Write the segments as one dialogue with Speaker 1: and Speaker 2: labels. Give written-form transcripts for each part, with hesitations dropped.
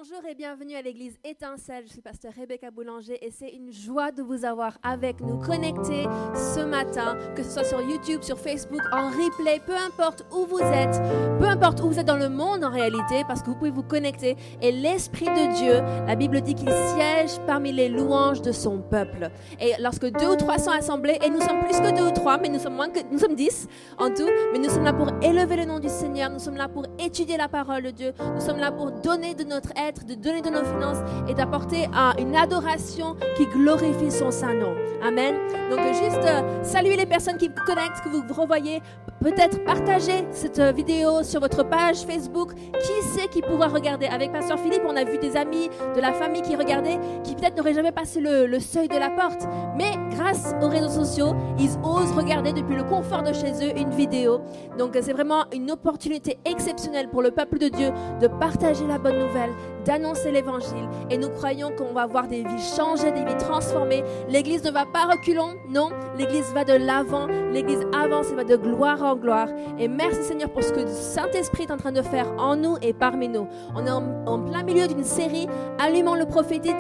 Speaker 1: Bonjour et bienvenue à l'église Étincelle. Je suis pasteur Rebecca Boulanger et c'est une joie de vous avoir avec nous, connectés ce matin, que ce soit sur YouTube, sur Facebook, en replay, peu importe où vous êtes dans le monde en réalité, parce que vous pouvez vous connecter. Et l'Esprit de Dieu, la Bible dit qu'il siège parmi les louanges de son peuple. Et lorsque 2 ou 3 sont assemblés, et nous sommes plus que 2 ou 3, mais nous sommes 10 en tout, mais nous sommes là pour élever le nom du Seigneur, nous sommes là pour étudier la parole de Dieu, nous sommes là pour donner de notre être, de donner de nos finances et d'apporter une adoration qui glorifie son saint nom. Amen. Donc juste saluer les personnes qui vous connectent, que vous revoyez, peut-être partager cette vidéo sur votre page Facebook. Qui sait qui pourra regarder? Avec Pasteur Philippe, on a vu des amis de la famille qui regardaient, qui peut-être n'auraient jamais passé le seuil de la porte. Mais grâce aux réseaux sociaux, ils osent regarder depuis le confort de chez eux une vidéo. Donc c'est vraiment une opportunité exceptionnelle pour le peuple de Dieu de partager la bonne nouvelle, d'annoncer l'évangile. Et nous croyons qu'on va voir des vies changées, des vies transformées. L'église ne va pas reculons, non. L'église va de l'avant. L'église avance et va de gloire en gloire. Et merci Seigneur pour ce que le Saint-Esprit est en train de faire en nous et parmi nous. On est en plein milieu d'une série Allumons le prophétique,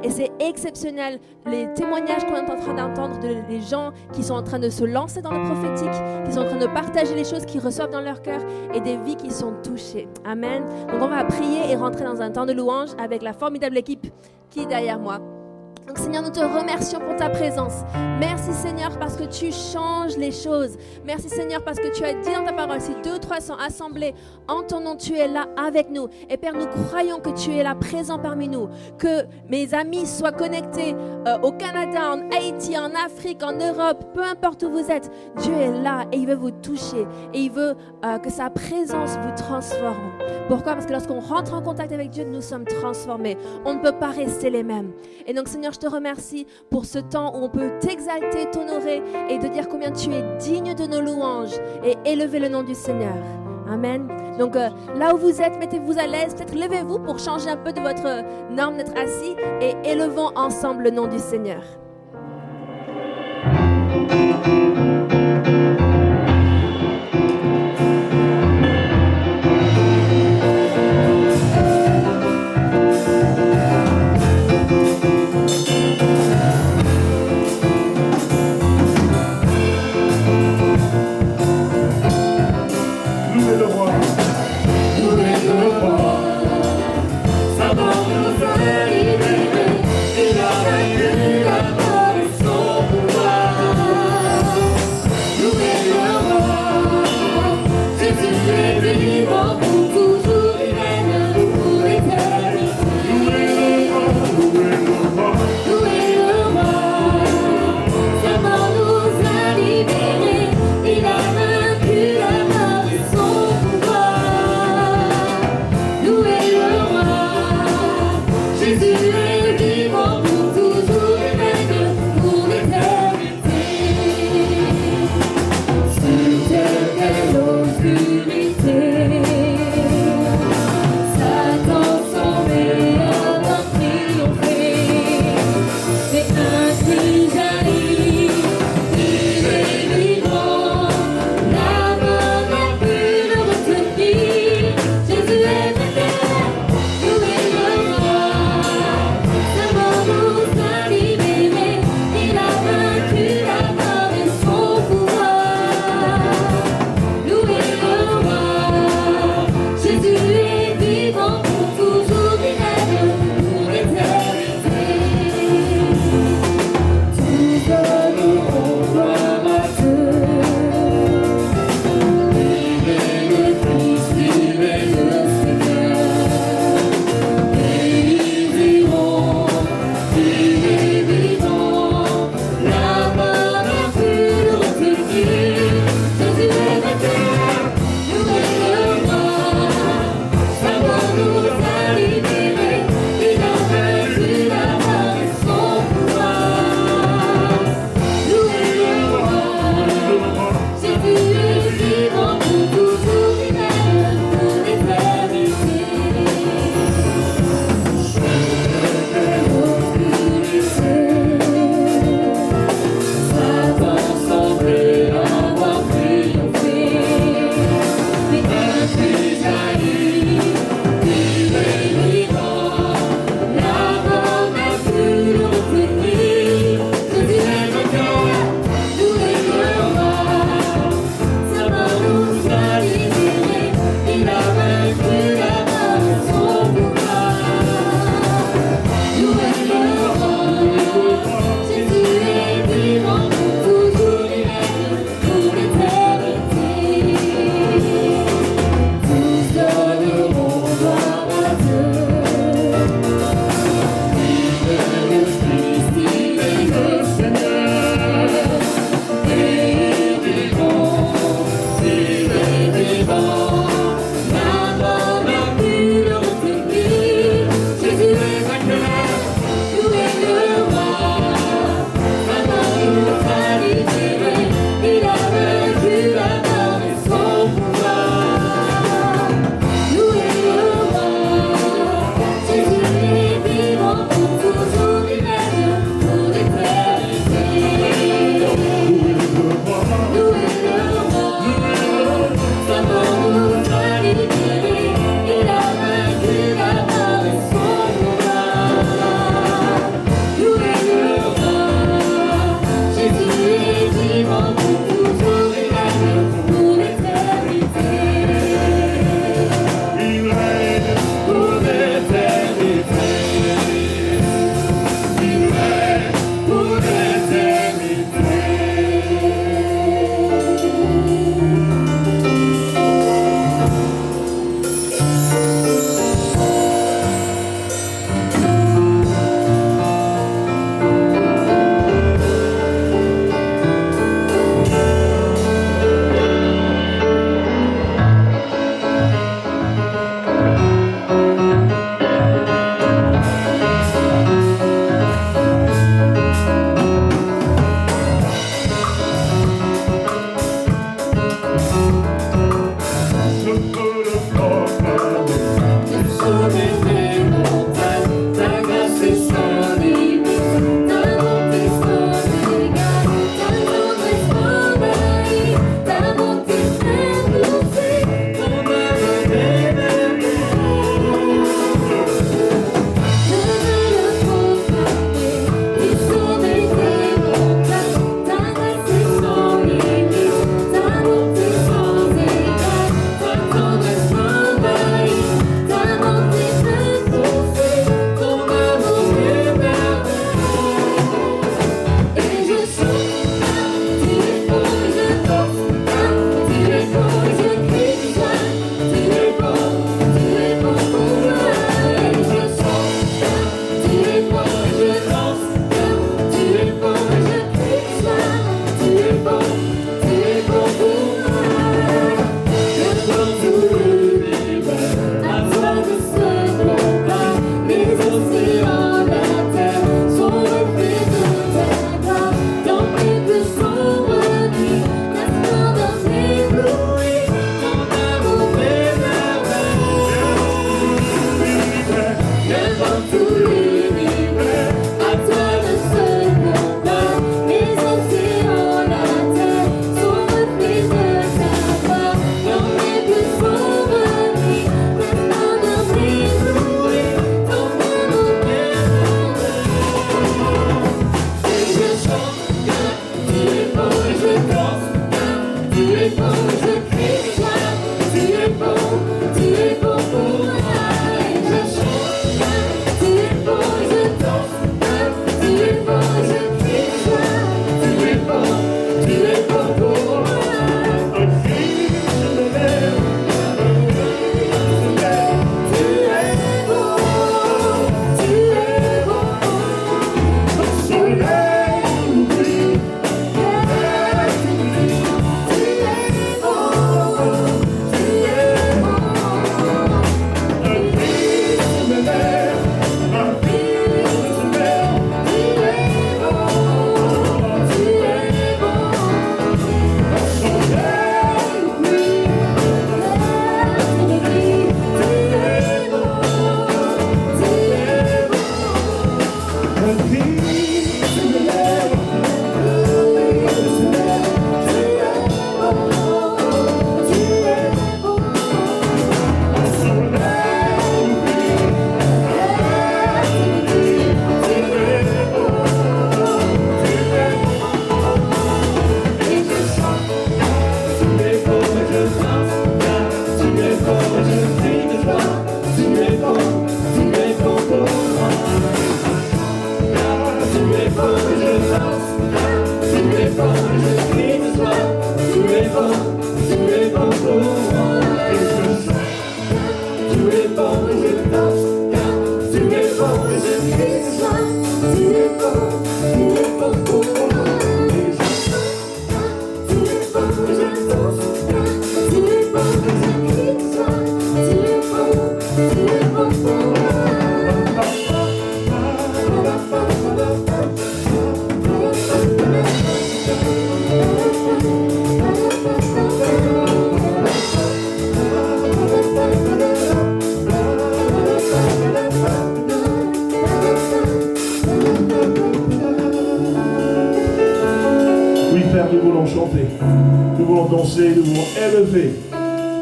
Speaker 1: et c'est exceptionnel les témoignages qu'on est en train d'entendre des gens qui sont en train de se lancer dans le prophétique, qui sont en train de partager les choses qu'ils reçoivent dans leur cœur et des vies qui sont touchées. Amen. Donc on va prier et rentrer dans un temps de louange avec la formidable équipe qui est derrière moi. Donc Seigneur, nous te remercions pour ta présence. Merci Seigneur parce que tu changes les choses. Merci Seigneur parce que tu as dit dans ta parole, si 2 ou 3 sont assemblés en ton nom, tu es là avec nous. Et Père, nous croyons que tu es là présent parmi nous. Que mes amis soient connectés au Canada, en Haïti, en Afrique, en Europe, peu importe où vous êtes. Dieu est là et il veut vous toucher. Et il veut que sa présence vous transforme. Pourquoi? Parce que lorsqu'on rentre en contact avec Dieu, nous sommes transformés. On ne peut pas rester les mêmes. Et donc Seigneur, je te remercie pour ce temps où on peut t'exalter, t'honorer et de dire combien tu es digne de nos louanges et élever le nom du Seigneur. Amen. Donc là où vous êtes, mettez-vous à l'aise, peut-être levez-vous pour changer un peu de votre norme d'être assis et élevons ensemble le nom du Seigneur.
Speaker 2: Sa mort nous a libérés, il a vaincu la mort.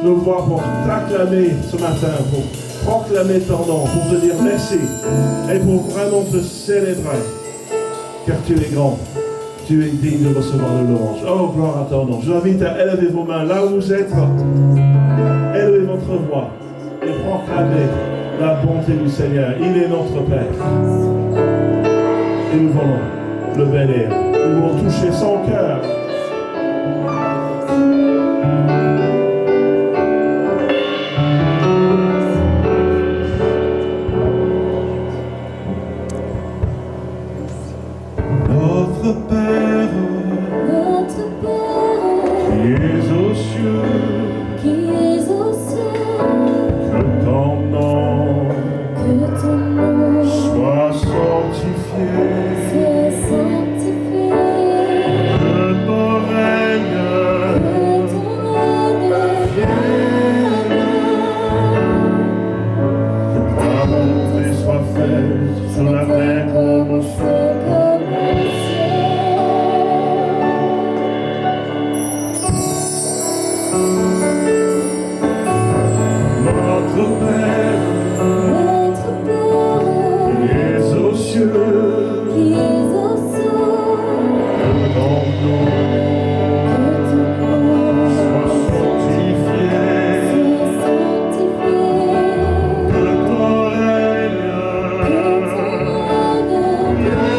Speaker 2: Nos voix pour t'acclamer ce matin, pour proclamer ton nom, pour te dire merci et pour vraiment te célébrer. Car tu es grand, tu es digne de recevoir le louange. Oh, gloire à ton nom. Je vous invite à élever vos mains là où vous êtes. Élevez votre voix et proclamez la bonté du Seigneur. Il est notre Père. Et nous voulons le bénir. Nous voulons toucher son cœur.
Speaker 3: Yeah.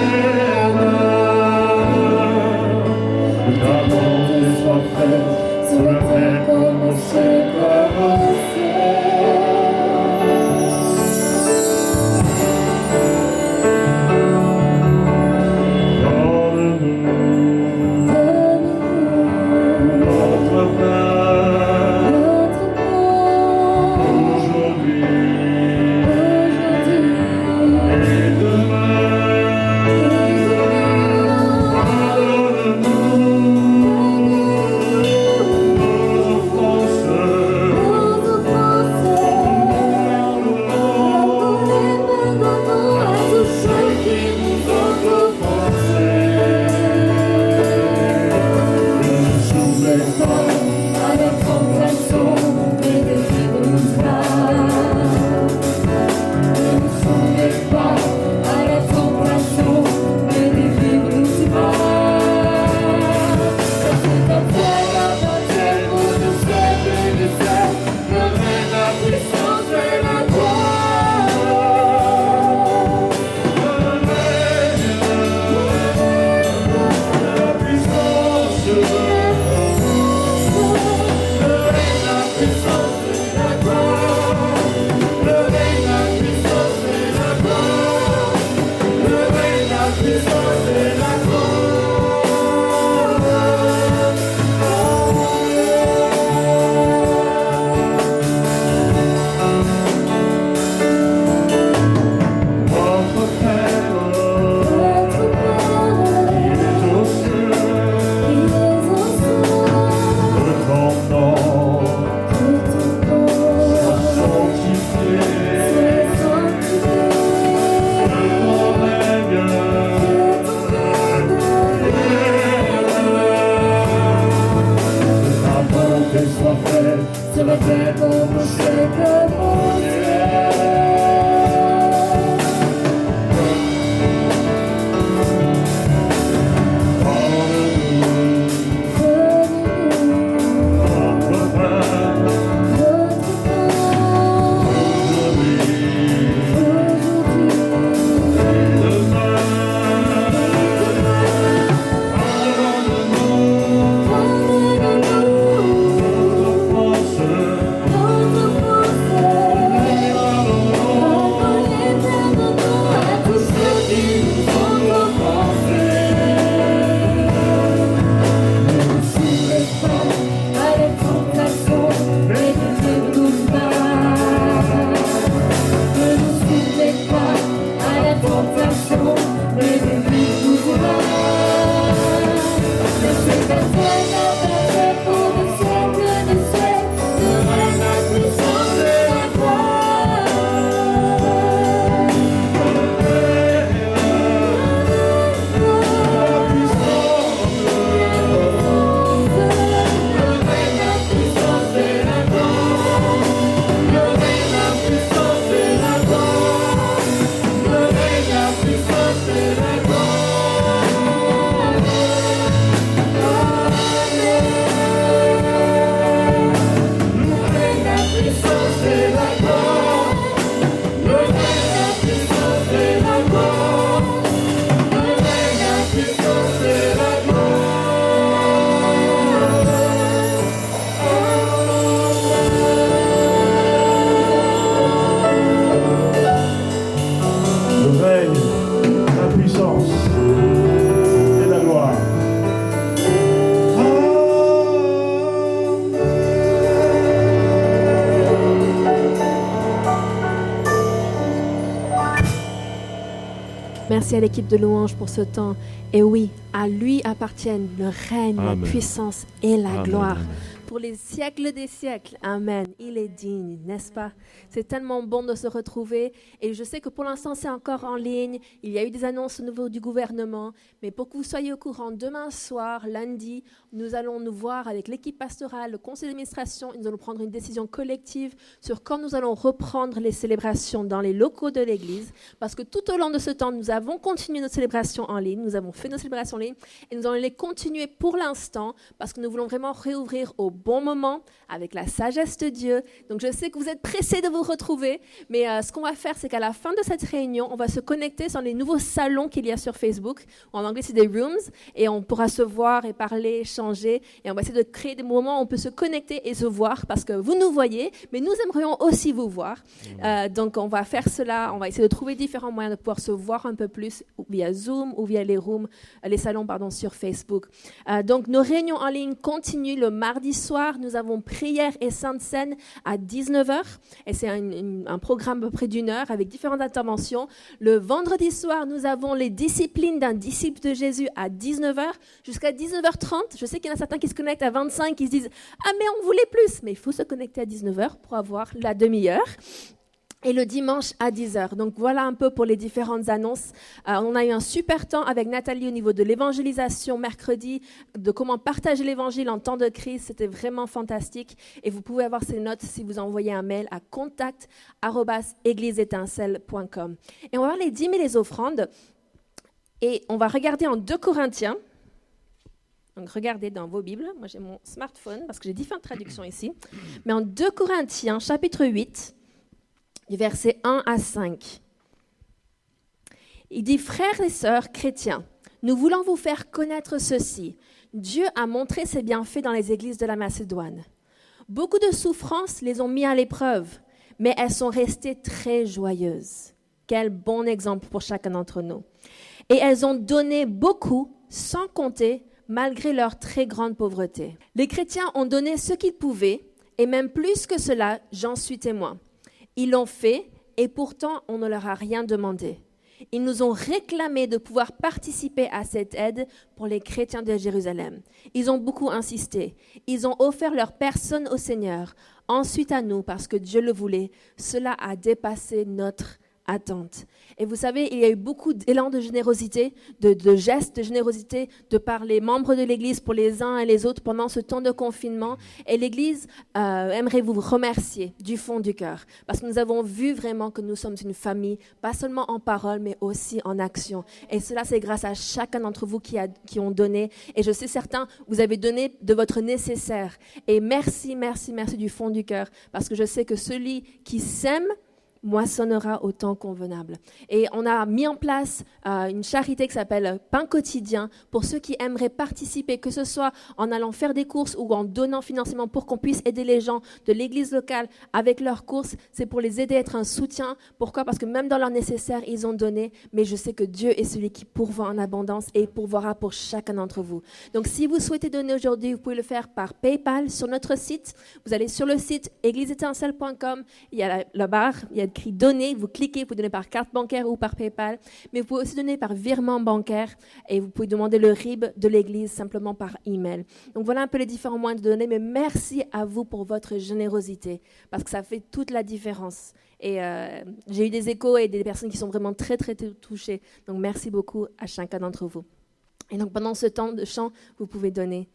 Speaker 1: Merci à l'équipe de louange pour ce temps. Et oui, à lui appartiennent le règne,
Speaker 2: Amen.
Speaker 1: la puissance et la
Speaker 2: Amen,
Speaker 1: gloire.
Speaker 2: amen.
Speaker 1: Pour les siècles des siècles. Amen. Il est digne, n'est-ce pas? C'est tellement bon de se retrouver. Et je sais que pour l'instant, c'est encore en ligne. Il y a eu des annonces au niveau du gouvernement. Mais pour que vous soyez au courant, demain soir, lundi, nous allons nous voir avec l'équipe pastorale, le conseil d'administration. Nous allons prendre une décision collective sur quand nous allons reprendre les célébrations dans les locaux de l'Église. Parce que tout au long de ce temps, nous avons continué nos célébrations en ligne. Nous avons fait nos célébrations en ligne. Et nous allons les continuer pour l'instant parce que nous voulons vraiment réouvrir au bon moment, avec la sagesse de Dieu. Donc je sais que vous êtes pressés de vous retrouver, mais ce qu'on va faire, c'est qu'à la fin de cette réunion, on va se connecter sur les nouveaux salons qu'il y a sur Facebook. En anglais, c'est des rooms, et on pourra se voir et parler, échanger, et on va essayer de créer des moments où on peut se connecter et se voir, parce que vous nous voyez, mais nous aimerions aussi vous voir. Donc on va faire cela, on va essayer de trouver différents moyens de pouvoir se voir un peu plus, via Zoom ou via les salons sur Facebook. Donc nos réunions en ligne continuent le mardi soir. Nous avons prière et sainte scène à 19h. Et c'est un programme à peu près d'1 heure avec différentes interventions. Le vendredi soir, nous avons les disciplines d'un disciple de Jésus à 19h jusqu'à 19h30. Je sais qu'il y en a certains qui se connectent à 25, qui se disent « Ah, mais on voulait plus !» Mais il faut se connecter à 19h pour avoir la demi-heure. Et le dimanche à 10h. Donc voilà un peu pour les différentes annonces. On a eu un super temps avec Nathalie au niveau de l'évangélisation mercredi, de comment partager l'évangile en temps de crise. C'était vraiment fantastique. Et vous pouvez avoir ces notes si vous envoyez un mail à contact@égliseétincelle.com. Et on va voir les dîmes et les offrandes. Et on va regarder en 2 Corinthiens. Donc regardez dans vos Bibles. Moi j'ai mon smartphone parce que j'ai différentes traductions ici. Mais en 2 Corinthiens, chapitre 8, du verset 1 à 5. Il dit « Frères et sœurs chrétiens, nous voulons vous faire connaître ceci. Dieu a montré ses bienfaits dans les églises de la Macédoine. Beaucoup de souffrances les ont mis à l'épreuve, mais elles sont restées très joyeuses. Quel bon exemple pour chacun d'entre nous. Et elles ont donné beaucoup, sans compter, malgré leur très grande pauvreté. Les chrétiens ont donné ce qu'ils pouvaient, et même plus que cela, j'en suis témoin. Ils l'ont fait et pourtant on ne leur a rien demandé. Ils nous ont réclamé de pouvoir participer à cette aide pour les chrétiens de Jérusalem. Ils ont beaucoup insisté. Ils ont offert leur personne au Seigneur, ensuite à nous parce que Dieu le voulait. Cela a dépassé notre attente. Et vous savez, il y a eu beaucoup d'élan de générosité, de gestes de générosité de par les membres de l'Église pour les uns et les autres pendant ce temps de confinement. Et l'Église aimerait vous remercier du fond du cœur parce que nous avons vu vraiment que nous sommes une famille, pas seulement en parole, mais aussi en action. Et cela, c'est grâce à chacun d'entre vous qui ont donné. Et je sais certains, vous avez donné de votre nécessaire. Et merci, merci, merci du fond du cœur parce que je sais que celui qui sème moissonnera au temps convenable. Et on a mis en place une charité qui s'appelle Pain quotidien pour ceux qui aimeraient participer, que ce soit en allant faire des courses ou en donnant financièrement pour qu'on puisse aider les gens de l'église locale avec leurs courses. C'est pour les aider à être un soutien. Pourquoi? Parce que même dans leur nécessaire, ils ont donné, mais je sais que Dieu est celui qui pourvoit en abondance et pourvoira pour chacun d'entre vous. Donc si vous souhaitez donner aujourd'hui, vous pouvez le faire par PayPal sur notre site. Vous allez sur le site égliseétincelle.com, il y a la barre, il y a écrit donner, vous cliquez, vous pouvez donner par carte bancaire ou par PayPal, mais vous pouvez aussi donner par virement bancaire et vous pouvez demander le RIB de l'Église simplement par email. Donc voilà un peu les différents moyens de donner, mais merci à vous pour votre générosité parce que ça fait toute la différence. Et j'ai eu des échos et des personnes qui sont vraiment très, très touchées. Donc merci beaucoup à chacun d'entre vous. Et donc pendant ce temps de chant, vous pouvez donner.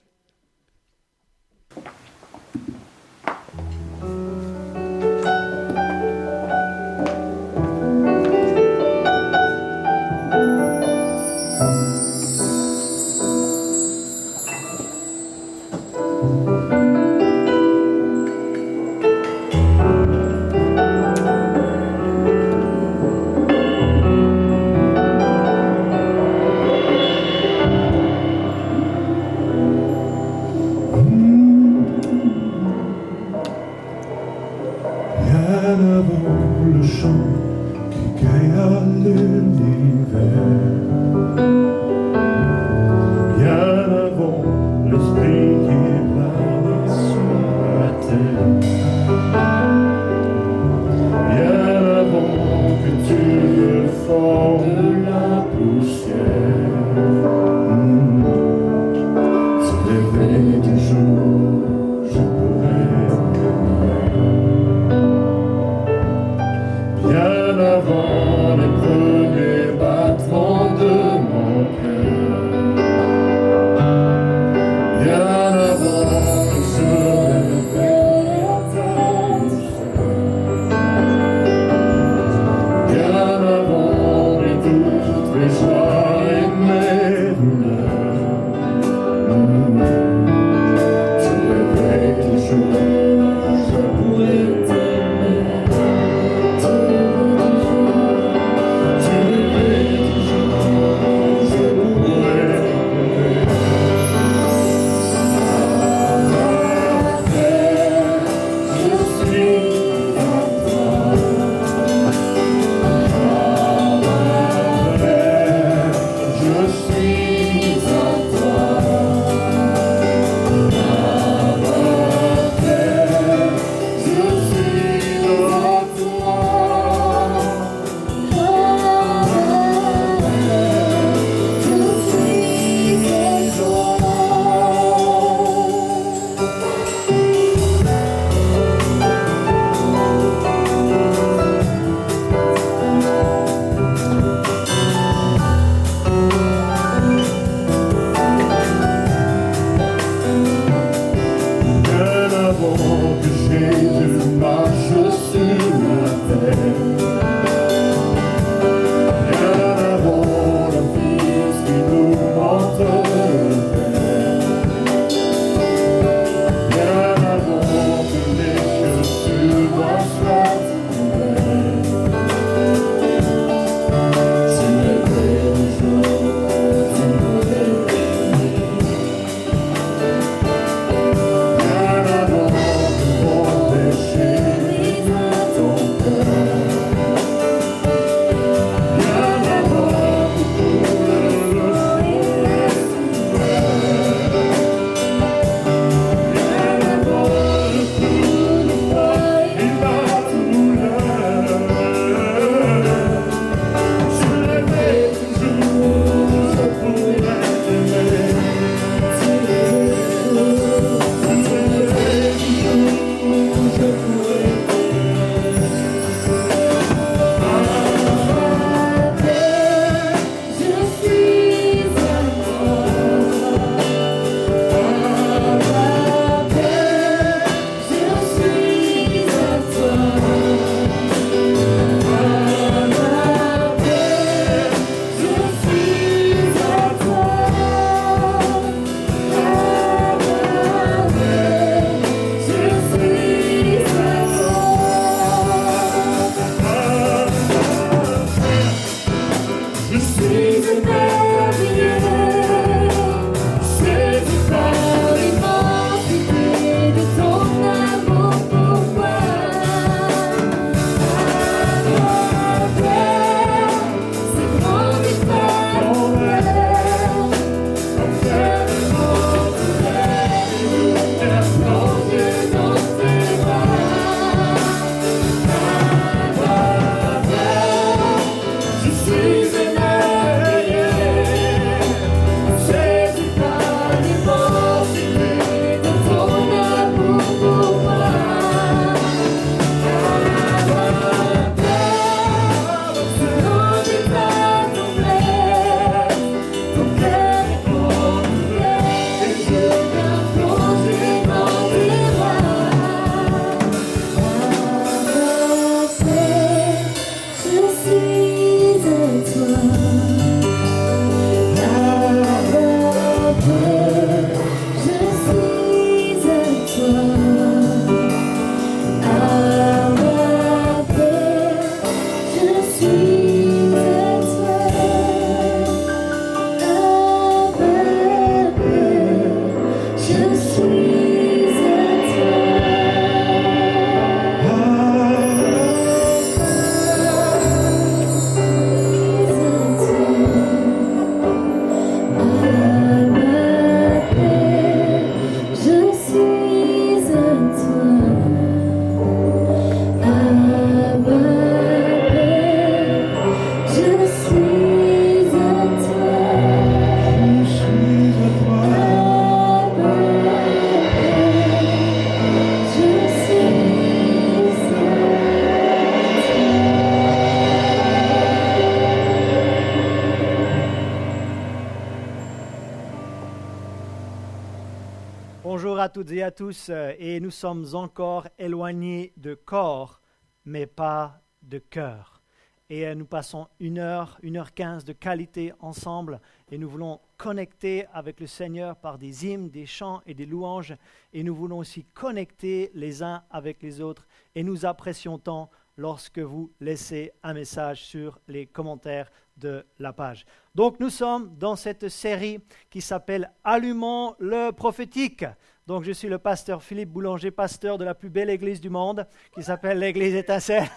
Speaker 2: bien avant les premiers battements de mon cœur, bien avant que je réveille à ta douceur, bien avant mes doutes, mes joies et mes douleurs. Tu réveilles toujours, je pourrais t'aimer. Tu réveilles toujours, je pourrais t'aimer. Je suis à toi.
Speaker 3: Bonjour à toutes et à tous, et nous sommes encore éloignés de corps, mais pas de cœur. Et nous passons 1h15 de qualité ensemble, et nous voulons connecter avec le Seigneur par des hymnes, des chants et des louanges, et nous voulons aussi connecter les uns avec les autres, et nous apprécions tant lorsque vous laissez un message sur les commentaires de la page. Donc nous sommes dans cette série qui s'appelle « Allumons le prophétique ». Donc je suis le pasteur Philippe Boulanger, pasteur de la plus belle église du monde, qui s'appelle l'église Étincelle.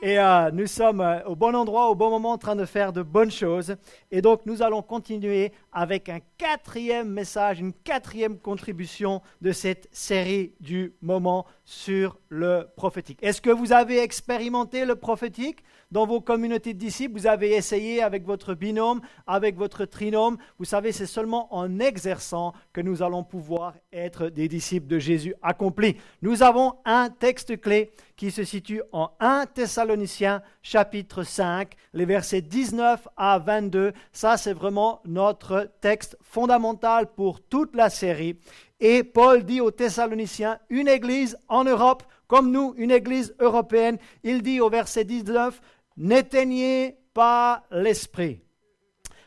Speaker 3: Et nous sommes au bon endroit, au bon moment, en train de faire de bonnes choses. Et donc nous allons continuer avec un 4e message, une 4e contribution de cette série du moment sur le prophétique. Est-ce que vous avez expérimenté le prophétique dans vos communautés de disciples? Vous avez essayé avec votre binôme, avec votre trinôme. Vous savez, c'est seulement en exerçant que nous allons pouvoir être des disciples de Jésus accomplis. Nous avons un texte clé qui se situe en 1 Thessaloniciens chapitre 5, les versets 19 à 22. Ça, c'est vraiment notre texte fondamental pour toute la série. Et Paul dit aux Thessaloniciens, une église en Europe, comme nous, une église européenne, il dit au verset 19, « N'éteignez pas l'esprit,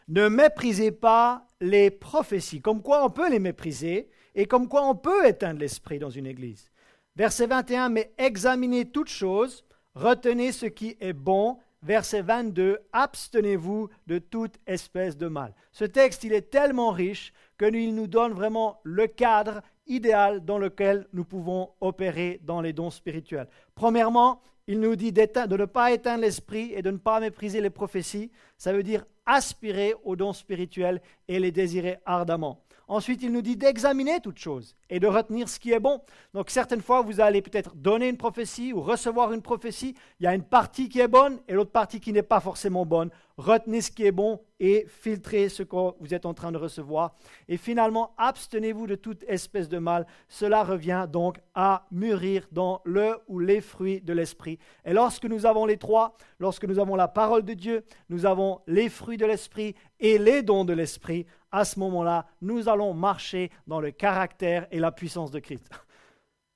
Speaker 3: ne méprisez pas les prophéties. » Comme quoi on peut les mépriser et comme quoi on peut éteindre l'esprit dans une église. Verset 21, « Mais examinez toutes choses, retenez ce qui est bon. » Verset 22, « Abstenez-vous de toute espèce de mal. » Ce texte, il est tellement riche qu'il nous donne vraiment le cadre idéal dans lequel nous pouvons opérer dans les dons spirituels. Premièrement, il nous dit de ne pas éteindre l'esprit et de ne pas mépriser les prophéties. Ça veut dire aspirer aux dons spirituels et les désirer ardemment. Ensuite, il nous dit d'examiner toutes choses et de retenir ce qui est bon. Donc, certaines fois, vous allez peut-être donner une prophétie ou recevoir une prophétie. Il y a une partie qui est bonne et l'autre partie qui n'est pas forcément bonne. Retenez ce qui est bon et filtrez ce que vous êtes en train de recevoir. Et finalement, abstenez-vous de toute espèce de mal. Cela revient donc à mûrir dans le ou les fruits de l'esprit. Et lorsque nous avons les trois, lorsque nous avons la parole de Dieu, nous avons les fruits de l'esprit et les dons de l'esprit, à ce moment-là, nous allons marcher dans le caractère et la puissance de Christ.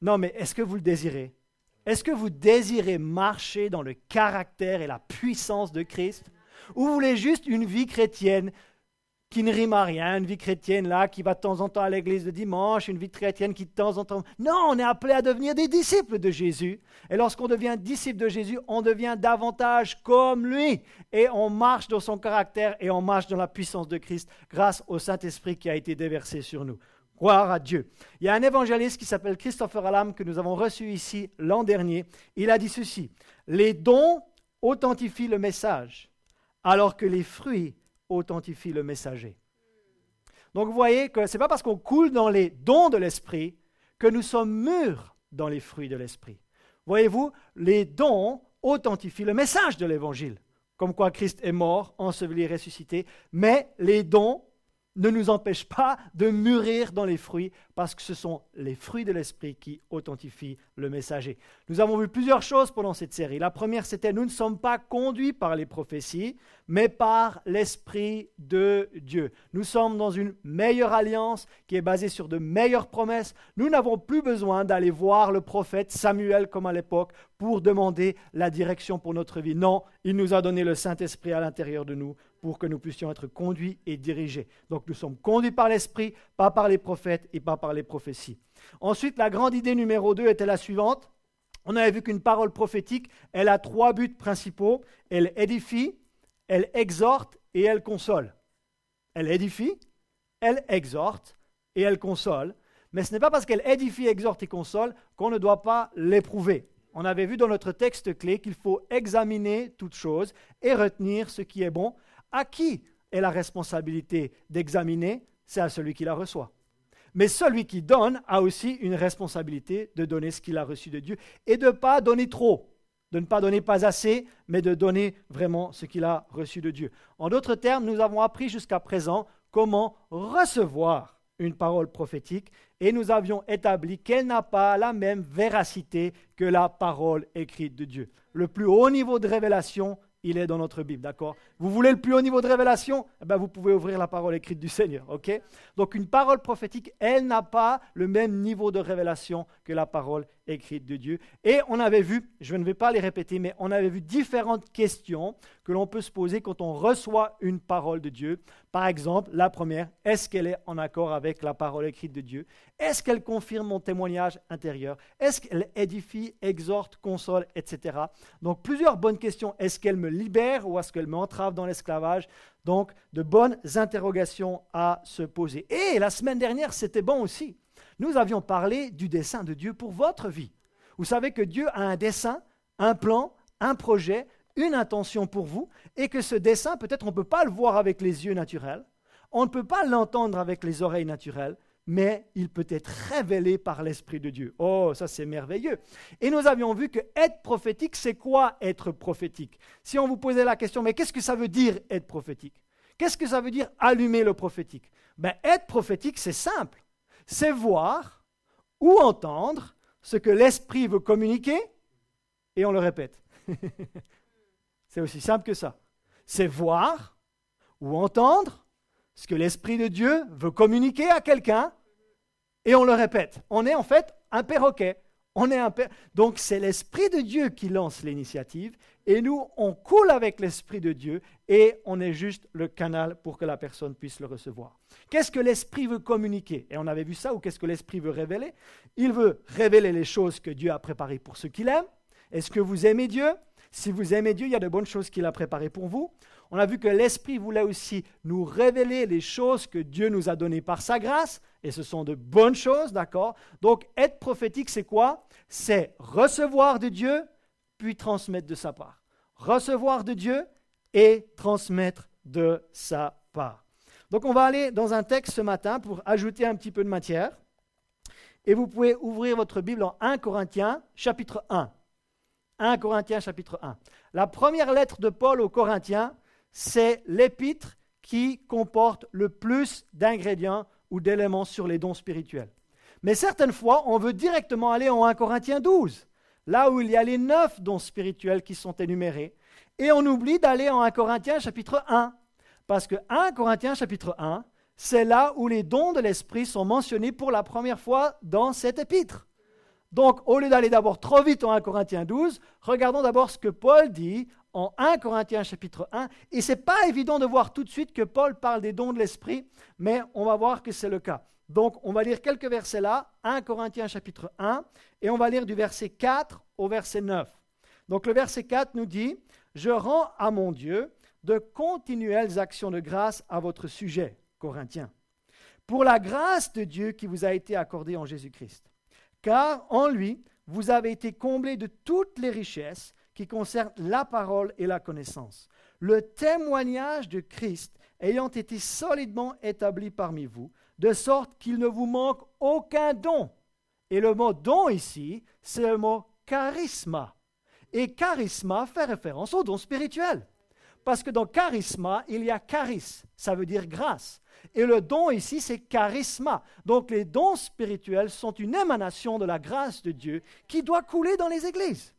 Speaker 3: Non, mais est-ce que vous le désirez? Est-ce que vous désirez marcher dans le caractère et la puissance de Christ? Ou vous voulez juste une vie chrétienne qui ne rime à rien, une vie chrétienne là, qui va de temps en temps à l'église le dimanche, une vie chrétienne qui de temps en temps... Non, on est appelé à devenir des disciples de Jésus. Et lorsqu'on devient disciple de Jésus, on devient davantage comme lui. Et on marche dans son caractère et on marche dans la puissance de Christ grâce au Saint-Esprit qui a été déversé sur nous. Gloire à Dieu. Il y a un évangéliste qui s'appelle Christopher Hallam que nous avons reçu ici l'an dernier. Il a dit ceci, « Les dons authentifient le message, alors que les fruits authentifie le messager. » Donc vous voyez que ce n'est pas parce qu'on coule dans les dons de l'esprit que nous sommes mûrs dans les fruits de l'esprit. Voyez-vous, les dons authentifient le message de l'évangile, comme quoi Christ est mort, enseveli, ressuscité, mais les dons ne nous empêchent pas de mûrir dans les fruits parce que ce sont les fruits de l'esprit qui authentifient le messager. Nous avons vu plusieurs choses pendant cette série. La première, c'était nous ne sommes pas conduits par les prophéties, mais par l'Esprit de Dieu. Nous sommes dans une meilleure alliance qui est basée sur de meilleures promesses. Nous n'avons plus besoin d'aller voir le prophète Samuel comme à l'époque pour demander la direction pour notre vie. Non, il nous a donné le Saint-Esprit à l'intérieur de nous pour que nous puissions être conduits et dirigés. Donc nous sommes conduits par l'Esprit, pas par les prophètes et pas par les prophéties. Ensuite, la grande idée numéro 2 était la suivante. On avait vu qu'une parole prophétique, elle a 3 buts principaux. Elle édifie, elle exhorte et elle console. Elle édifie, elle exhorte et elle console. Mais ce n'est pas parce qu'elle édifie, exhorte et console qu'on ne doit pas l'éprouver. On avait vu dans notre texte clé qu'il faut examiner toutes choses et retenir ce qui est bon. À qui est la responsabilité d'examiner? C'est à celui qui la reçoit. Mais celui qui donne a aussi une responsabilité de donner ce qu'il a reçu de Dieu et de ne pas donner trop, de ne pas donner pas assez, mais de donner vraiment ce qu'il a reçu de Dieu. En d'autres termes, nous avons appris jusqu'à présent comment recevoir une parole prophétique et nous avions établi qu'elle n'a pas la même véracité que la parole écrite de Dieu. Le plus haut niveau de révélation il est dans notre Bible, d'accord? Vous voulez le plus haut niveau de révélation? Eh ben, vous pouvez ouvrir la parole écrite du Seigneur, ok? Donc une parole prophétique, elle n'a pas le même niveau de révélation que la parole écrite de Dieu. Et on avait vu, je ne vais pas les répéter, mais on avait vu différentes questions que l'on peut se poser quand on reçoit une parole de Dieu. Par exemple, la première, est-ce qu'elle est en accord avec la parole écrite de Dieu? Est-ce qu'elle confirme mon témoignage intérieur? Est-ce qu'elle édifie, exhorte, console, etc. Donc plusieurs bonnes questions. Est-ce qu'elle me libère ou est-ce qu'elle m'entrave dans l'esclavage? Donc de bonnes interrogations à se poser. Et la semaine dernière, c'était bon aussi. Nous avions parlé du dessein de Dieu pour votre vie. Vous savez que Dieu a un dessein, un plan, un projet, une intention pour vous, et que ce dessein, peut-être on ne peut pas le voir avec les yeux naturels, on ne peut pas l'entendre avec les oreilles naturelles, mais il peut être révélé par l'Esprit de Dieu. Oh, ça c'est merveilleux. Et nous avions vu que être prophétique, c'est quoi être prophétique? Si on vous posait la question, mais qu'est-ce que ça veut dire être prophétique? Qu'est-ce que ça veut dire allumer le prophétique? Être prophétique, c'est simple. C'est voir ou entendre ce que l'Esprit veut communiquer, et on le répète. C'est aussi simple que ça. C'est voir ou entendre ce que l'Esprit de Dieu veut communiquer à quelqu'un, et on le répète. On est en fait un perroquet. Donc c'est l'Esprit de Dieu qui lance l'initiative, et nous, on coule avec l'Esprit de Dieu, et on est juste le canal pour que la personne puisse le recevoir. Qu'est-ce que l'Esprit veut communiquer? Et on avait vu ça, ou qu'est-ce que l'Esprit veut révéler? Il veut révéler les choses que Dieu a préparées pour ceux qu'il aime. Est-ce que vous aimez Dieu? Si vous aimez Dieu, il y a de bonnes choses qu'il a préparées pour vous. On a vu que l'Esprit voulait aussi nous révéler les choses que Dieu nous a données par sa grâce, et ce sont de bonnes choses, d'accord? Donc, être prophétique, c'est quoi? C'est recevoir de Dieu, puis transmettre de sa part. Recevoir de Dieu et transmettre de sa part. Donc, on va aller dans un texte ce matin pour ajouter un petit peu de matière. Et vous pouvez ouvrir votre Bible en 1 Corinthiens, chapitre 1. 1 Corinthiens, chapitre 1. La première lettre de Paul aux Corinthiens, c'est l'épître qui comporte le plus d'ingrédients ou d'éléments sur les dons spirituels. Mais certaines fois, on veut directement aller en 1 Corinthiens 12, là où il y a les 9 dons spirituels qui sont énumérés, et on oublie d'aller en 1 Corinthiens chapitre 1, parce que 1 Corinthiens chapitre 1, c'est là où les dons de l'Esprit sont mentionnés pour la première fois dans cette épître. Donc, au lieu d'aller d'abord trop vite en 1 Corinthiens 12, regardons d'abord ce que Paul dit en 1 Corinthiens chapitre 1. Et ce n'est pas évident de voir tout de suite que Paul parle des dons de l'Esprit, mais on va voir que c'est le cas. Donc, on va lire quelques versets là, 1 Corinthiens chapitre 1, et on va lire du verset 4 au verset 9. Donc, le verset 4 nous dit « Je rends à mon Dieu de continuelles actions de grâce à votre sujet, Corinthiens, pour la grâce de Dieu qui vous a été accordée en Jésus-Christ. Car en lui, vous avez été comblés de toutes les richesses qui concernent la parole et la connaissance. Le témoignage de Christ ayant été solidement établi parmi vous, de sorte qu'il ne vous manque aucun don. » Et le mot don ici, c'est le mot charisma. Et charisma fait référence au don spirituel. Parce que dans charisma, il y a charis, ça veut dire grâce. Et le don ici, c'est charisma. Donc les dons spirituels sont une émanation de la grâce de Dieu qui doit couler dans les églises.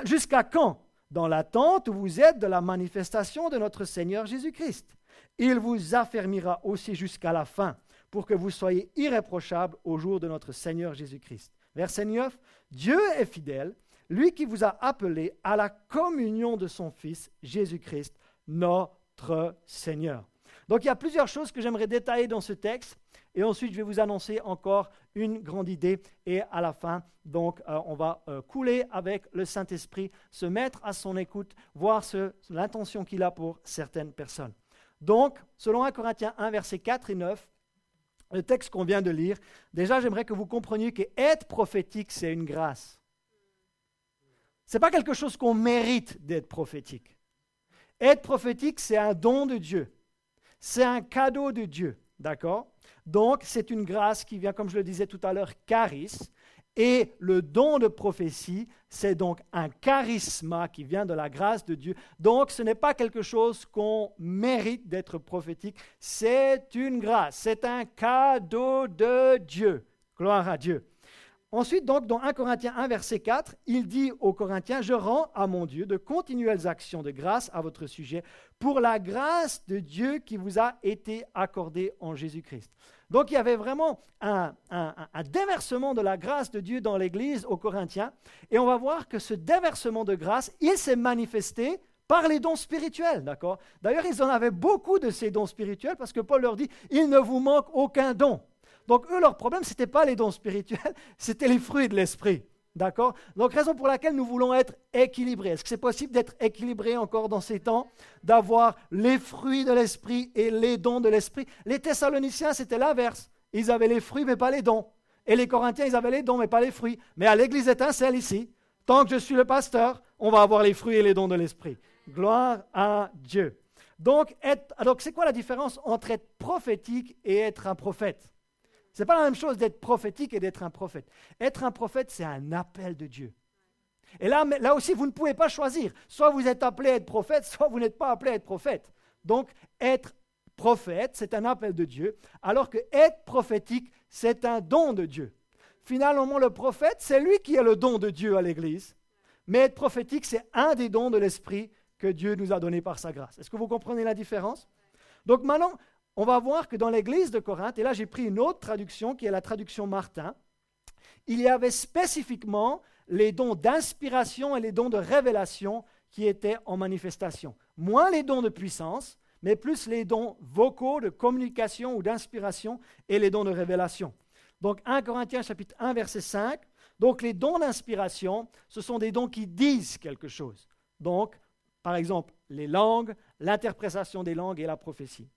Speaker 3: Jusqu'à quand? Dans l'attente où vous êtes de la manifestation de notre Seigneur Jésus-Christ. Il vous affermira aussi jusqu'à la fin pour que vous soyez irréprochables au jour de notre Seigneur Jésus-Christ. Verset 9. Dieu est fidèle, lui qui vous a appelé à la communion de son Fils, Jésus-Christ, notre Seigneur. Donc il y a plusieurs choses que j'aimerais détailler dans ce texte, et ensuite je vais vous annoncer encore une grande idée, et à la fin, donc on va couler avec le Saint-Esprit, se mettre à son écoute, voir l'intention qu'il a pour certaines personnes. Donc, selon 1 Corinthiens 1, versets 4 et 9, le texte qu'on vient de lire, déjà j'aimerais que vous compreniez que être prophétique, c'est une grâce. Ce n'est pas quelque chose qu'on mérite d'être prophétique. Être prophétique, c'est un don de Dieu. C'est un cadeau de Dieu, d'accord? Donc, c'est une grâce qui vient, comme je le disais tout à l'heure, charis. Et le don de prophétie, c'est donc un charisme qui vient de la grâce de Dieu. Donc, ce n'est pas quelque chose qu'on mérite d'être prophétique. C'est une grâce, c'est un cadeau de Dieu. Gloire à Dieu. ensuite, donc, dans 1 Corinthiens 1, verset 4, il dit aux Corinthiens, « Je rends à mon Dieu de continuelles actions de grâce à votre sujet pour la grâce de Dieu qui vous a été accordée en Jésus-Christ. » Donc, il y avait vraiment un déversement de la grâce de Dieu dans l'Église aux Corinthiens. Et on va voir que ce déversement de grâce, il s'est manifesté par les dons spirituels, d'accord? D'ailleurs, ils en avaient beaucoup de ces dons spirituels parce que Paul leur dit, « Il ne vous manque aucun don. » Donc, eux, leur problème, ce n'était pas les dons spirituels, c'était les fruits de l'esprit. D'accord? Donc, raison pour laquelle nous voulons être équilibrés. Est-ce que c'est possible d'être équilibré encore dans ces temps? D'avoir les fruits de l'esprit et les dons de l'esprit? Les Thessaloniciens, c'était l'inverse. Ils avaient les fruits, mais pas les dons. Et les Corinthiens, ils avaient les dons, mais pas les fruits. Mais à l'église étincelle ici, tant que je suis le pasteur, on va avoir les fruits et les dons de l'esprit. Gloire à Dieu. Donc, c'est quoi la différence entre être prophétique et être un prophète? Ce n'est pas la même chose d'être prophétique et d'être un prophète. Être un prophète, c'est un appel de Dieu. Et là aussi, vous ne pouvez pas choisir. Soit vous êtes appelé à être prophète, soit vous n'êtes pas appelé à être prophète. Donc, être prophète, c'est un appel de Dieu, alors que être prophétique, c'est un don de Dieu. Finalement, le prophète, c'est lui qui a le don de Dieu à l'Église. Mais être prophétique, c'est un des dons de l'Esprit que Dieu nous a donné par sa grâce. Est-ce que vous comprenez la différence? Donc maintenant, on va voir que dans l'église de Corinthe, et là j'ai pris une autre traduction qui est la traduction Martin, il y avait spécifiquement les dons d'inspiration et les dons de révélation qui étaient en manifestation. Moins les dons de puissance, mais plus les dons vocaux de communication ou d'inspiration et les dons de révélation. Donc 1 Corinthiens chapitre 1 verset 5, donc les dons d'inspiration, ce sont des dons qui disent quelque chose. Donc, par exemple, les langues, l'interprétation des langues et la prophétie.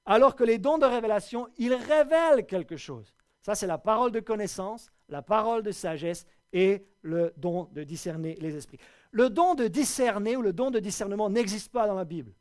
Speaker 3: Alors que les dons de révélation, ils révèlent quelque chose. Ça, c'est la parole de connaissance, la parole de sagesse et le don de discerner les esprits. Le don de discerner ou le don de discernement n'existe pas dans la Bible.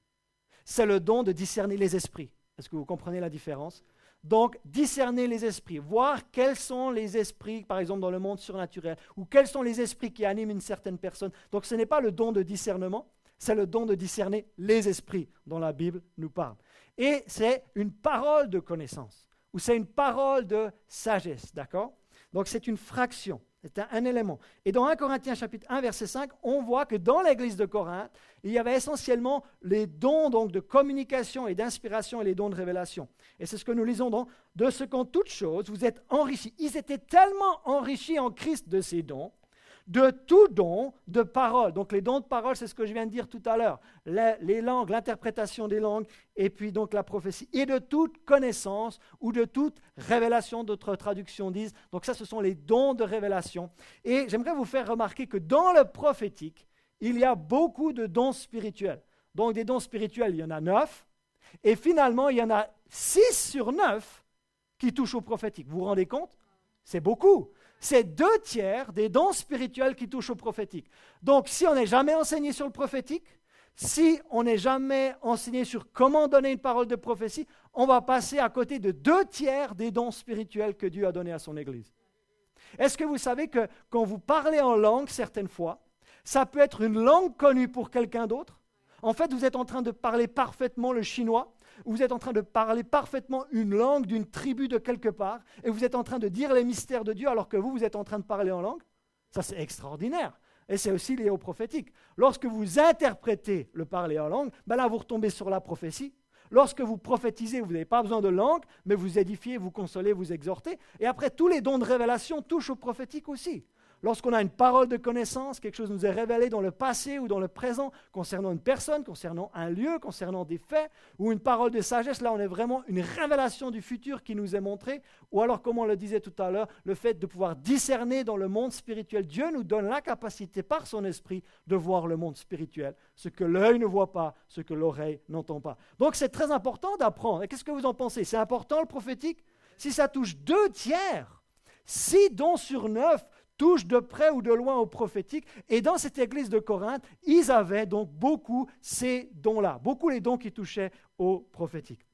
Speaker 3: C'est le don de discerner les esprits. Est-ce que vous comprenez la différence? Donc, discerner les esprits, voir quels sont les esprits, par exemple, dans le monde surnaturel, ou quels sont les esprits qui animent une certaine personne. Donc, ce n'est pas le don de discernement, c'est le don de discerner les esprits dont la Bible nous parle. Et c'est une parole de connaissance, ou c'est une parole de sagesse, d'accord? Donc c'est une fraction, c'est un élément. Et dans 1 Corinthiens chapitre 1, verset 5, on voit que dans l'église de Corinthe, il y avait essentiellement les dons donc, de communication et d'inspiration et les dons de révélation. Et c'est ce que nous lisons dans « De ce qu'en toute chose, vous êtes enrichis ». Ils étaient tellement enrichis en Christ de ces dons, de tout don de parole. Donc les dons de parole, c'est ce que je viens de dire tout à l'heure. Les langues, l'interprétation des langues, et puis donc la prophétie. Et de toute connaissance ou de toute révélation, d'autres traductions disent. Donc ça, ce sont les dons de révélation. Et j'aimerais vous faire remarquer que dans le prophétique, il y a beaucoup de dons spirituels. Donc des dons spirituels, il y en a 9. Et finalement, il y en a 6 sur 9 qui touchent au prophétique. Vous vous rendez compte? C'est beaucoup. C'est 2/3 des dons spirituels qui touchent au prophétique. Donc, si on n'est jamais enseigné sur le prophétique, si on n'est jamais enseigné sur comment donner une parole de prophétie, on va passer à côté de 2/3 des dons spirituels que Dieu a donnés à son Église. Est-ce que vous savez que quand vous parlez en langue, certaines fois, ça peut être une langue connue pour quelqu'un d'autre? En fait, vous êtes en train de parler parfaitement le chinois, vous êtes en train de parler parfaitement une langue d'une tribu de quelque part, et vous êtes en train de dire les mystères de Dieu alors que vous êtes en train de parler en langue. Ça, c'est extraordinaire. Et c'est aussi lié au prophétique. Lorsque vous interprétez le parler en langue, ben là, vous retombez sur la prophétie. Lorsque vous prophétisez, vous n'avez pas besoin de langue, mais vous édifiez, vous consolez, vous exhortez. Et après, tous les dons de révélation touchent au prophétique aussi. Lorsqu'on a une parole de connaissance, quelque chose nous est révélé dans le passé ou dans le présent, concernant une personne, concernant un lieu, concernant des faits, ou une parole de sagesse, là on a vraiment une révélation du futur qui nous est montrée, ou alors comme on le disait tout à l'heure, le fait de pouvoir discerner dans le monde spirituel. Dieu nous donne la capacité par son esprit de voir le monde spirituel, ce que l'œil ne voit pas, ce que l'oreille n'entend pas. Donc c'est très important d'apprendre. Et qu'est-ce que vous en pensez? C'est important le prophétique? Si ça touche 2/3, 6 dons sur 9, touche de près ou de loin au prophétique. Et dans cette église de Corinthe, ils avaient donc beaucoup ces dons-là, beaucoup les dons qui touchaient au prophétique.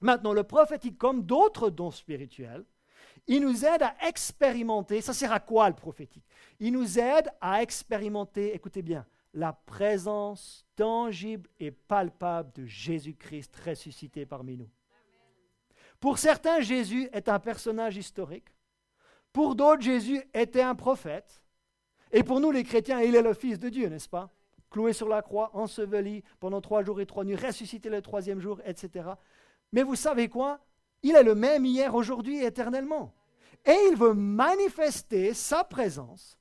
Speaker 3: Maintenant, le prophétique, comme d'autres dons spirituels, il nous aide à expérimenter, ça sert à quoi le prophétique? Il nous aide à expérimenter, écoutez bien, la présence tangible et palpable de Jésus-Christ ressuscité parmi nous. Pour certains, Jésus est un personnage historique. Pour d'autres, Jésus était un prophète. Et pour nous, les chrétiens, il est le Fils de Dieu, n'est-ce pas? Cloué sur la croix, enseveli pendant 3 jours et 3 nuits, ressuscité le 3e jour, etc. Mais vous savez quoi? Il est le même hier, aujourd'hui et éternellement. Et il veut manifester sa présence.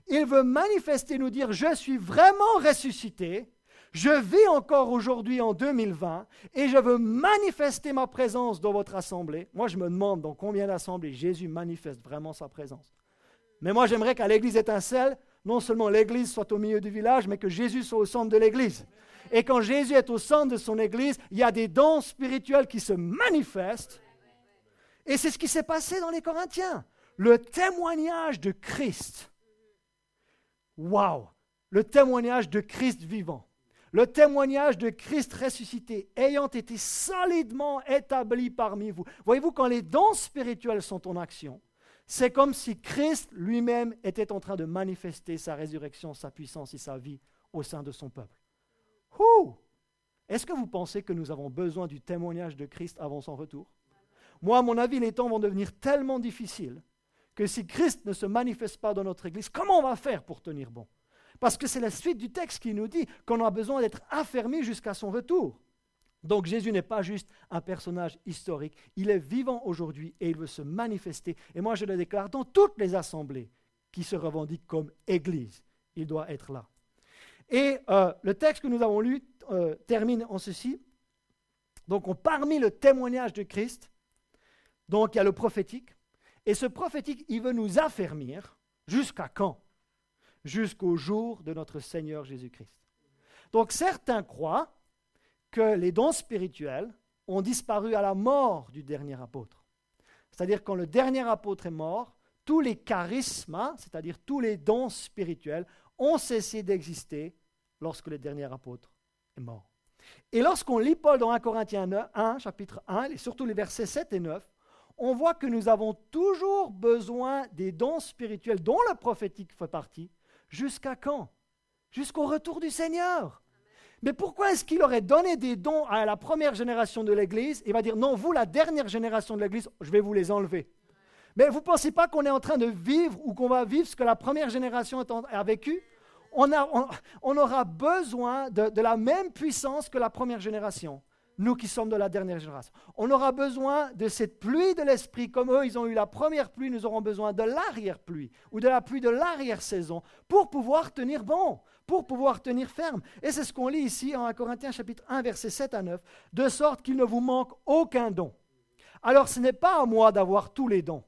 Speaker 3: Il veut manifester, nous dire, je suis vraiment ressuscité, je vis encore aujourd'hui en 2020 et je veux manifester ma présence dans votre assemblée. Moi, je me demande dans combien d'assemblées Jésus manifeste vraiment sa présence. Mais moi, j'aimerais qu'à l'église Étincelle, non seulement l'église soit au milieu du village, mais que Jésus soit au centre de l'église. Et quand Jésus est au centre de son église, il y a des dons spirituels qui se manifestent. Et c'est ce qui s'est passé dans les Corinthiens. Le témoignage de Christ. Waouh! Le témoignage de Christ vivant. Le témoignage de Christ ressuscité ayant été solidement établi parmi vous. Voyez-vous, quand les dons spirituels sont en action, c'est comme si Christ lui-même était en train de manifester sa résurrection, sa puissance et sa vie au sein de son peuple. Est-ce que vous pensez que nous avons besoin du témoignage de Christ avant son retour? Moi, à mon avis, les temps vont devenir tellement difficiles que si Christ ne se manifeste pas dans notre Église, comment on va faire pour tenir bon? Parce que c'est la suite du texte qui nous dit qu'on a besoin d'être affermi jusqu'à son retour. Donc Jésus n'est pas juste un personnage historique, il est vivant aujourd'hui et il veut se manifester. Et moi je le déclare dans toutes les assemblées qui se revendiquent comme Église. Il doit être là. Et le texte que nous avons lu termine en ceci. Donc parmi le témoignage de Christ, donc il y a le prophétique. Et ce prophétique, il veut nous affermir jusqu'à quand? Jusqu'au jour de notre Seigneur Jésus-Christ. Donc certains croient que les dons spirituels ont disparu à la mort du dernier apôtre. C'est-à-dire quand le dernier apôtre est mort, tous les charismes, c'est-à-dire tous les dons spirituels, ont cessé d'exister lorsque le dernier apôtre est mort. Et lorsqu'on lit Paul dans 1 Corinthiens 1, chapitre 1, et surtout les versets 7 et 9, on voit que nous avons toujours besoin des dons spirituels dont le prophétique fait partie. Jusqu'à quand? Jusqu'au retour du Seigneur. Mais pourquoi est-ce qu'il aurait donné des dons à la première génération de l'Église? Il va dire, non, vous, la dernière génération de l'Église, je vais vous les enlever. Mais vous ne pensez pas qu'on est en train de vivre ou qu'on va vivre ce que la première génération a vécu? On aura besoin de la même puissance que la première génération. Nous qui sommes de la dernière génération. On aura besoin de cette pluie de l'Esprit, comme eux, ils ont eu la première pluie, nous aurons besoin de l'arrière-pluie, ou de la pluie de l'arrière-saison, pour pouvoir tenir bon, pour pouvoir tenir ferme. Et c'est ce qu'on lit ici en 1 Corinthiens chapitre 1, versets 7 à 9, de sorte qu'il ne vous manque aucun don. Alors ce n'est pas à moi d'avoir tous les dons,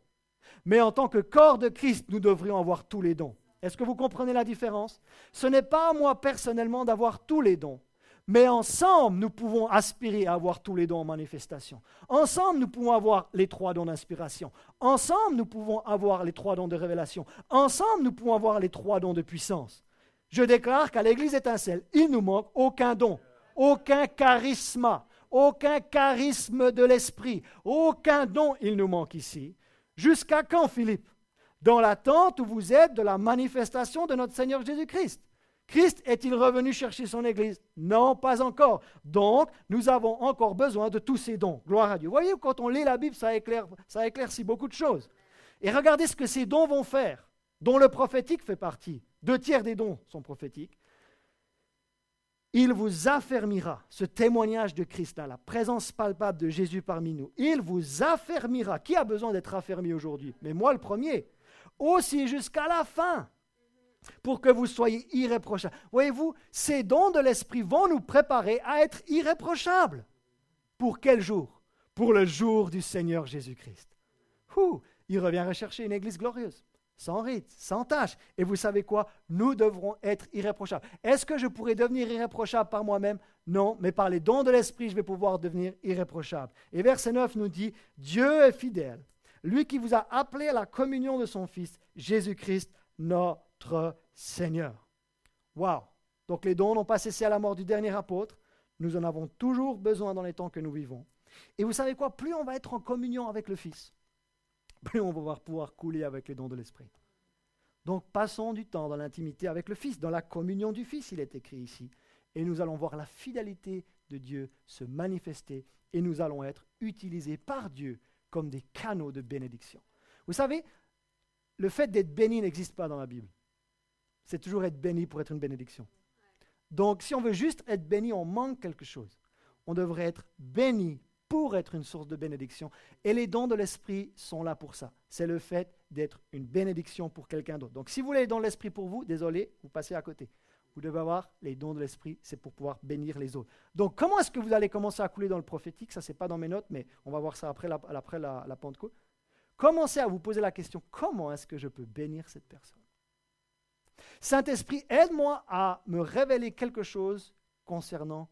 Speaker 3: mais en tant que corps de Christ, nous devrions avoir tous les dons. Est-ce que vous comprenez la différence? Ce n'est pas à moi personnellement d'avoir tous les dons. Mais ensemble, nous pouvons aspirer à avoir tous les dons en manifestation. Ensemble, nous pouvons avoir les 3 dons d'inspiration. Ensemble, nous pouvons avoir les 3 dons de révélation. Ensemble, nous pouvons avoir les 3 dons de puissance. Je déclare qu'à l'Église Étincelle, il ne nous manque aucun don, aucun charisme de l'Esprit, aucun don il nous manque ici. Jusqu'à quand, Philippe? Dans l'attente où vous êtes de la manifestation de notre Seigneur Jésus-Christ. Christ est-il revenu chercher son Église? Non, pas encore. Donc, nous avons encore besoin de tous ces dons. Gloire à Dieu. Vous voyez, quand on lit la Bible, ça éclaircit beaucoup de choses. Et regardez ce que ces dons vont faire, dont le prophétique fait partie. 2/3 des dons sont prophétiques. Il vous affermira, ce témoignage de Christ, là, la présence palpable de Jésus parmi nous. Il vous affermira. Qui a besoin d'être affermi aujourd'hui? Mais moi, le premier. Aussi jusqu'à la fin. Pour que vous soyez irréprochables. Voyez-vous, ces dons de l'Esprit vont nous préparer à être irréprochables. Pour quel jour? Pour le jour du Seigneur Jésus-Christ. Il revient rechercher une église glorieuse, sans rite, sans tache. Et vous savez quoi? Nous devrons être irréprochables. Est-ce que je pourrais devenir irréprochable par moi-même? Non, mais par les dons de l'Esprit, je vais pouvoir devenir irréprochable. Et verset 9 nous dit, Dieu est fidèle, lui qui vous a appelé à la communion de son Fils, Jésus-Christ, notre Seigneur. Wow! Donc les dons n'ont pas cessé à la mort du dernier apôtre. Nous en avons toujours besoin dans les temps que nous vivons. Et vous savez quoi? Plus on va être en communion avec le Fils, plus on va pouvoir couler avec les dons de l'Esprit. Donc passons du temps dans l'intimité avec le Fils, dans la communion du Fils, il est écrit ici. Et nous allons voir la fidélité de Dieu se manifester et nous allons être utilisés par Dieu comme des canaux de bénédiction. Vous savez, le fait d'être béni n'existe pas dans la Bible. C'est toujours être béni pour être une bénédiction. Donc, si on veut juste être béni, on manque quelque chose. On devrait être béni pour être une source de bénédiction. Et les dons de l'Esprit sont là pour ça. C'est le fait d'être une bénédiction pour quelqu'un d'autre. Donc, si vous voulez les dons de l'Esprit pour vous, désolé, vous passez à côté. Vous devez avoir les dons de l'Esprit, c'est pour pouvoir bénir les autres. Donc, comment est-ce que vous allez commencer à couler dans le prophétique? Ça, ce n'est pas dans mes notes, mais on va voir ça après la Pentecôte. Commencez à vous poser la question, comment est-ce que je peux bénir cette personne? Saint-Esprit, aide-moi à me révéler quelque chose concernant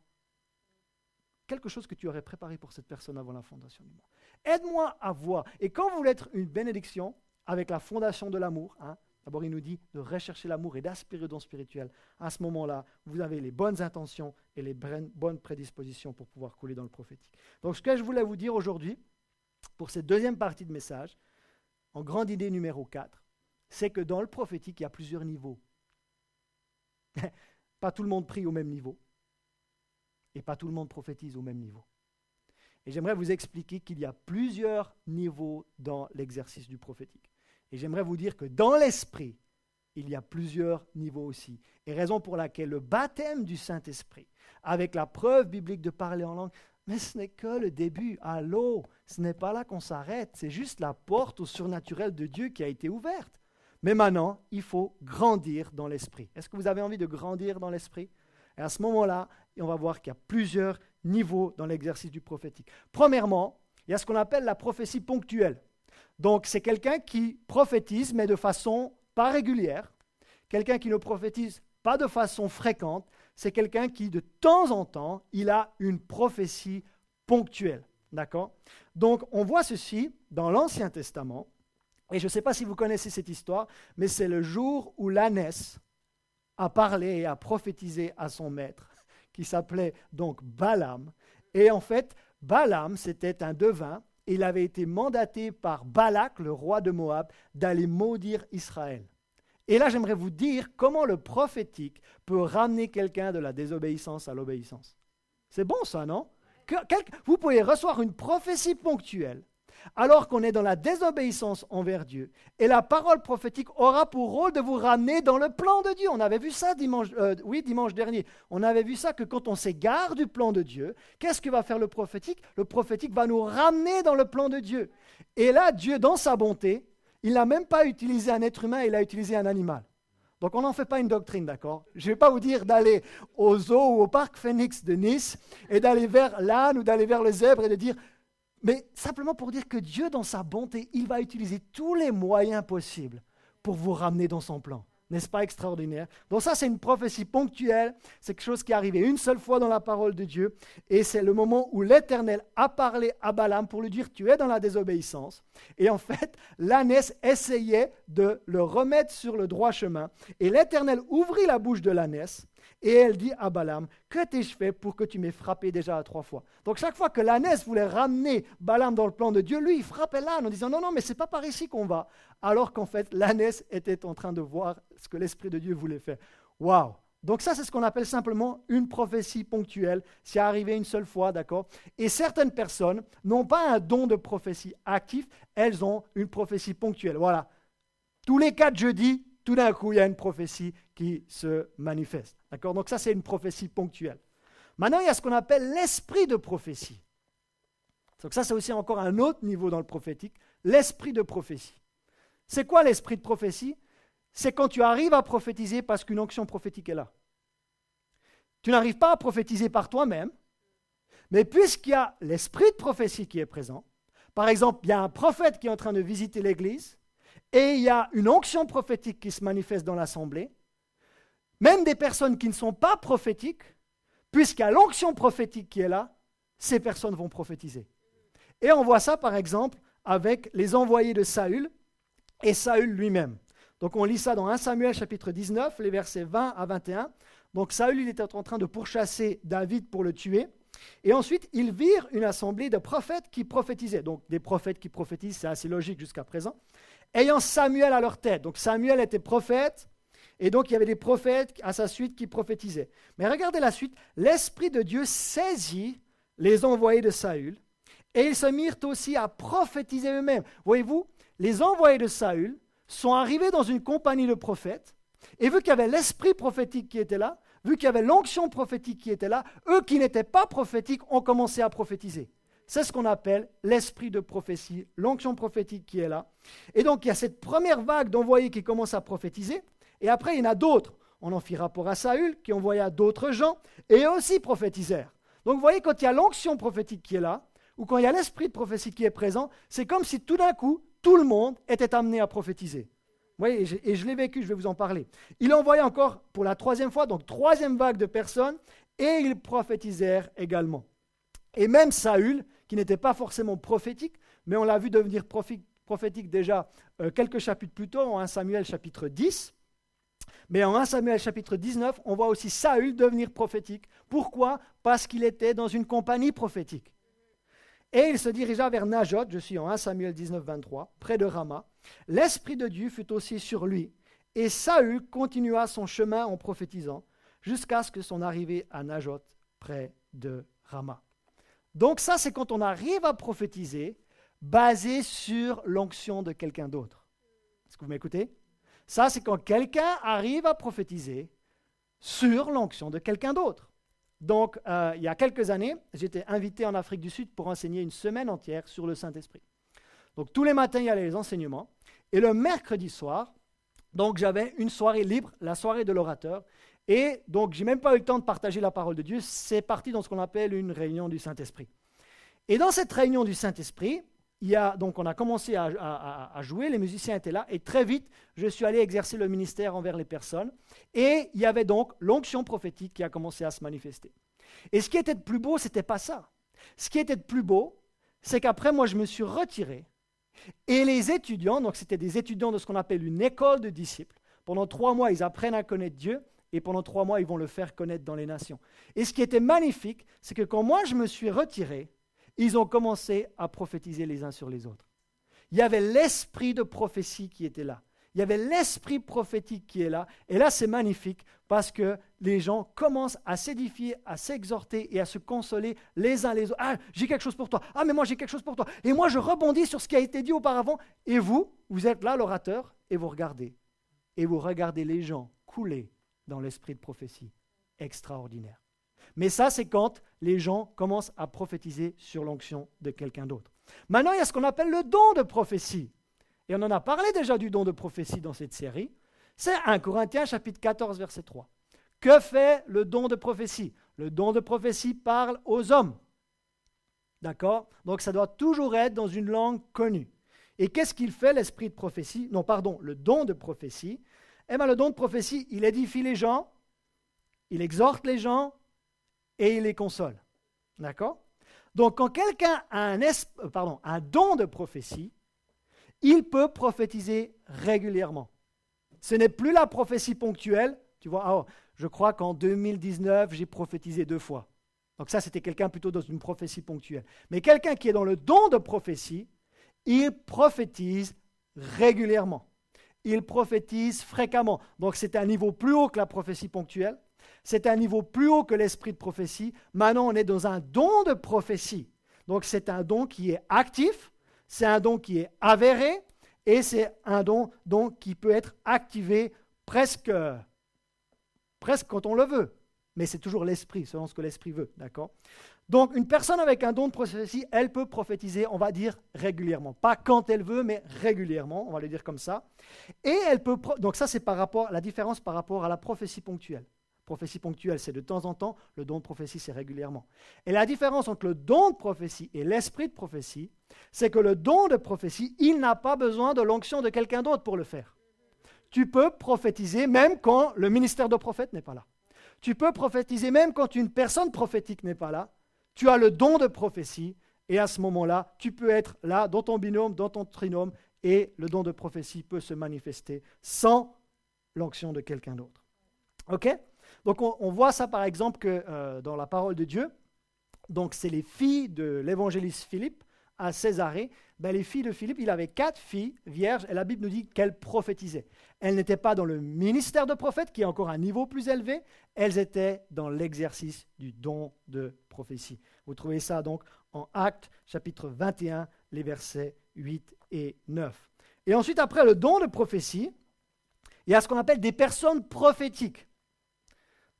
Speaker 3: quelque chose que tu aurais préparé pour cette personne avant la fondation du monde. Aide-moi à voir. Et quand vous voulez être une bénédiction avec la fondation de l'amour, d'abord il nous dit de rechercher l'amour et d'aspirer au don spirituel. À ce moment-là, vous avez les bonnes intentions et les bonnes prédispositions pour pouvoir couler dans le prophétique. Donc ce que je voulais vous dire aujourd'hui, pour cette deuxième partie de message, en grande idée numéro 4, c'est que dans le prophétique, il y a plusieurs niveaux. Pas tout le monde prie au même niveau. Et pas tout le monde prophétise au même niveau. Et j'aimerais vous expliquer qu'il y a plusieurs niveaux dans l'exercice du prophétique. Et j'aimerais vous dire que dans l'esprit, il y a plusieurs niveaux aussi. Et raison pour laquelle le baptême du Saint-Esprit, avec la preuve biblique de parler en langue, mais ce n'est que le début. Allô, ce n'est pas là qu'on s'arrête. C'est juste la porte au surnaturel de Dieu qui a été ouverte. Mais maintenant, il faut grandir dans l'esprit. Est-ce que vous avez envie de grandir dans l'esprit? Et à ce moment-là, on va voir qu'il y a plusieurs niveaux dans l'exercice du prophétique. Premièrement, il y a ce qu'on appelle la prophétie ponctuelle. Donc, c'est quelqu'un qui prophétise, mais de façon pas régulière. Quelqu'un qui ne prophétise pas de façon fréquente. C'est quelqu'un qui, de temps en temps, il a une prophétie ponctuelle. D'accord? Donc, on voit ceci dans l'Ancien Testament. Et je ne sais pas si vous connaissez cette histoire, mais c'est le jour où l'ânesse a parlé et a prophétisé à son maître, qui s'appelait donc Balaam. Et en fait, Balaam, c'était un devin, et il avait été mandaté par Balak, le roi de Moab, d'aller maudire Israël. Et là, j'aimerais vous dire comment le prophétique peut ramener quelqu'un de la désobéissance à l'obéissance. C'est bon ça, non? Vous pouvez recevoir une prophétie ponctuelle, alors qu'on est dans la désobéissance envers Dieu. Et la parole prophétique aura pour rôle de vous ramener dans le plan de Dieu. On avait vu ça dimanche dernier. On avait vu ça que quand on s'égare du plan de Dieu, qu'est-ce que va faire le prophétique? Le prophétique va nous ramener dans le plan de Dieu. Et là, Dieu, dans sa bonté, il n'a même pas utilisé un être humain, il a utilisé un animal. Donc on n'en fait pas une doctrine, d'accord? Je ne vais pas vous dire d'aller au zoo ou au parc Phoenix de Nice et d'aller vers l'âne ou d'aller vers le zèbre et de dire... Mais simplement pour dire que Dieu, dans sa bonté, il va utiliser tous les moyens possibles pour vous ramener dans son plan. N'est-ce pas extraordinaire? Donc ça, c'est une prophétie ponctuelle. C'est quelque chose qui est arrivé une seule fois dans la parole de Dieu. Et c'est le moment où l'Éternel a parlé à Balaam pour lui dire « Tu es dans la désobéissance ». Et en fait, l'ânesse essayait de le remettre sur le droit chemin. Et l'Éternel ouvrit la bouche de l'ânesse. Et elle dit à Balaam, que t'ai-je fait pour que tu m'aies frappé déjà 3 fois? Donc chaque fois que l'ânesse voulait ramener Balaam dans le plan de Dieu, lui, il frappait l'âne en disant, non, mais c'est pas par ici qu'on va. Alors qu'en fait, l'ânesse était en train de voir ce que l'Esprit de Dieu voulait faire. Waouh! Donc ça, c'est ce qu'on appelle simplement une prophétie ponctuelle. C'est arrivé une seule fois, d'accord? Et certaines personnes n'ont pas un don de prophétie actif, elles ont une prophétie ponctuelle. Voilà. Tous les 4 jeudis, tout d'un coup, il y a une prophétie qui se manifeste. D'accord? Donc ça, c'est une prophétie ponctuelle. Maintenant, il y a ce qu'on appelle l'esprit de prophétie. Donc ça, c'est aussi encore un autre niveau dans le prophétique, l'esprit de prophétie. C'est quoi l'esprit de prophétie? C'est quand tu arrives à prophétiser parce qu'une onction prophétique est là. Tu n'arrives pas à prophétiser par toi-même, mais puisqu'il y a l'esprit de prophétie qui est présent, par exemple, il y a un prophète qui est en train de visiter l'église, et il y a une onction prophétique qui se manifeste dans l'assemblée, même des personnes qui ne sont pas prophétiques, puisqu'il y a l'onction prophétique qui est là, ces personnes vont prophétiser. Et on voit ça par exemple avec les envoyés de Saül et Saül lui-même. Donc on lit ça dans 1 Samuel chapitre 19, les versets 20 à 21. Donc Saül, il était en train de pourchasser David pour le tuer. Et ensuite, ils virent une assemblée de prophètes qui prophétisaient. Donc des prophètes qui prophétisent, c'est assez logique jusqu'à présent. Ayant Samuel à leur tête. Donc Samuel était prophète, et donc il y avait des prophètes à sa suite qui prophétisaient. Mais regardez la suite, l'Esprit de Dieu saisit les envoyés de Saül, et ils se mirent aussi à prophétiser eux-mêmes. Voyez-vous, les envoyés de Saül sont arrivés dans une compagnie de prophètes, et vu qu'il y avait l'esprit prophétique qui était là, vu qu'il y avait l'onction prophétique qui était là, eux qui n'étaient pas prophétiques ont commencé à prophétiser. C'est ce qu'on appelle l'esprit de prophétie, l'onction prophétique qui est là. Et donc, il y a cette première vague d'envoyés qui commencent à prophétiser, et après, il y en a d'autres. On en fit rapport à Saül, qui envoya d'autres gens, et eux aussi prophétisèrent. Donc, vous voyez, quand il y a l'onction prophétique qui est là, ou quand il y a l'esprit de prophétie qui est présent, c'est comme si tout d'un coup, tout le monde était amené à prophétiser. Vous voyez, et je l'ai vécu, je vais vous en parler. Il envoya encore pour la troisième fois, donc troisième vague de personnes, et ils prophétisèrent également. Et même Saül, qui n'était pas forcément prophétique, mais on l'a vu devenir prophétique déjà quelques chapitres plus tôt, en 1 Samuel chapitre 10. Mais en 1 Samuel chapitre 19, on voit aussi Saül devenir prophétique. Pourquoi ? Parce qu'il était dans une compagnie prophétique. Et il se dirigea vers Najot, je suis en 1 Samuel 19, 23, près de Rama. L'Esprit de Dieu fut aussi sur lui, et Saül continua son chemin en prophétisant, jusqu'à ce que son arrivée à Najot, près de Rama. Donc ça, c'est quand on arrive à prophétiser, basé sur l'onction de quelqu'un d'autre. Est-ce que vous m'écoutez ? Ça, c'est quand quelqu'un arrive à prophétiser sur l'onction de quelqu'un d'autre. Donc, il y a quelques années, j'étais invité en Afrique du Sud pour enseigner une semaine entière sur le Saint-Esprit. Donc, tous les matins, il y avait les enseignements. Et le mercredi soir, donc, j'avais une soirée libre, la soirée de l'orateur. Et donc, je n'ai même pas eu le temps de partager la parole de Dieu. C'est parti dans ce qu'on appelle une réunion du Saint-Esprit. Et dans cette réunion du Saint-Esprit, donc on a commencé à jouer, les musiciens étaient là, et très vite, je suis allé exercer le ministère envers les personnes. Et il y avait donc l'onction prophétique qui a commencé à se manifester. Et ce qui était de plus beau, ce n'était pas ça. Ce qui était de plus beau, c'est qu'après, moi, je me suis retiré. Et les étudiants, donc c'était des étudiants de ce qu'on appelle une école de disciples, pendant 3 mois, ils apprennent à connaître Dieu, et pendant 3 mois, ils vont le faire connaître dans les nations. Et ce qui était magnifique, c'est que quand moi, je me suis retiré, ils ont commencé à prophétiser les uns sur les autres. Il y avait l'esprit de prophétie qui était là. Il y avait l'esprit prophétique qui est là. Et là, c'est magnifique parce que les gens commencent à s'édifier, à s'exhorter et à se consoler les uns les autres. Ah, j'ai quelque chose pour toi. Ah, mais moi, j'ai quelque chose pour toi. Et moi, je rebondis sur ce qui a été dit auparavant. Et vous êtes là, l'orateur, et vous regardez. Et vous regardez les gens couler dans l'esprit de prophétie. Extraordinaire. Mais ça, c'est quand les gens commencent à prophétiser sur l'onction de quelqu'un d'autre. Maintenant, il y a ce qu'on appelle le don de prophétie. Et on en a parlé déjà du don de prophétie dans cette série. C'est 1 Corinthiens chapitre 14, verset 3. Que fait le don de prophétie ? Le don de prophétie parle aux hommes. D'accord ? Donc ça doit toujours être dans une langue connue. Et qu'est-ce qu'il fait, l'esprit de prophétie ? Non, pardon, le don de prophétie. Eh bien, le don de prophétie, il édifie les gens, il exhorte les gens, et il les console. D'accord ? Donc, quand quelqu'un a un don de prophétie, il peut prophétiser régulièrement. Ce n'est plus la prophétie ponctuelle. Tu vois, je crois qu'en 2019, j'ai prophétisé 2 fois. Donc ça, c'était quelqu'un plutôt dans une prophétie ponctuelle. Mais quelqu'un qui est dans le don de prophétie, il prophétise régulièrement. Il prophétise fréquemment. Donc c'est un niveau plus haut que la prophétie ponctuelle. C'est un niveau plus haut que l'esprit de prophétie. Maintenant, on est dans un don de prophétie. Donc, c'est un don qui est actif, c'est un don qui est avéré, et c'est un don qui peut être activé presque quand on le veut. Mais c'est toujours l'esprit, selon ce que l'esprit veut. D'accord ? Donc, une personne avec un don de prophétie, elle peut prophétiser, on va dire, régulièrement. Pas quand elle veut, mais régulièrement, on va le dire comme ça. Et elle peut... Donc, ça, c'est la différence par rapport à la prophétie ponctuelle. Prophétie ponctuelle, c'est de temps en temps. Le don de prophétie, c'est régulièrement. Et la différence entre le don de prophétie et l'esprit de prophétie, c'est que le don de prophétie, il n'a pas besoin de l'onction de quelqu'un d'autre pour le faire. Tu peux prophétiser même quand le ministère de prophète n'est pas là. Tu peux prophétiser même quand une personne prophétique n'est pas là. Tu as le don de prophétie et à ce moment-là, tu peux être là dans ton binôme, dans ton trinôme et le don de prophétie peut se manifester sans l'onction de quelqu'un d'autre. OK ? Donc on voit ça par exemple que dans la parole de Dieu, donc c'est les filles de l'évangéliste Philippe à Césarée. Les filles de Philippe, il avait 4 filles vierges et la Bible nous dit qu'elles prophétisaient. Elles n'étaient pas dans le ministère de prophète qui est encore un niveau plus élevé, elles étaient dans l'exercice du don de prophétie. Vous trouvez ça donc en Actes chapitre 21, les versets 8 et 9. Et ensuite, après le don de prophétie, il y a ce qu'on appelle des personnes prophétiques.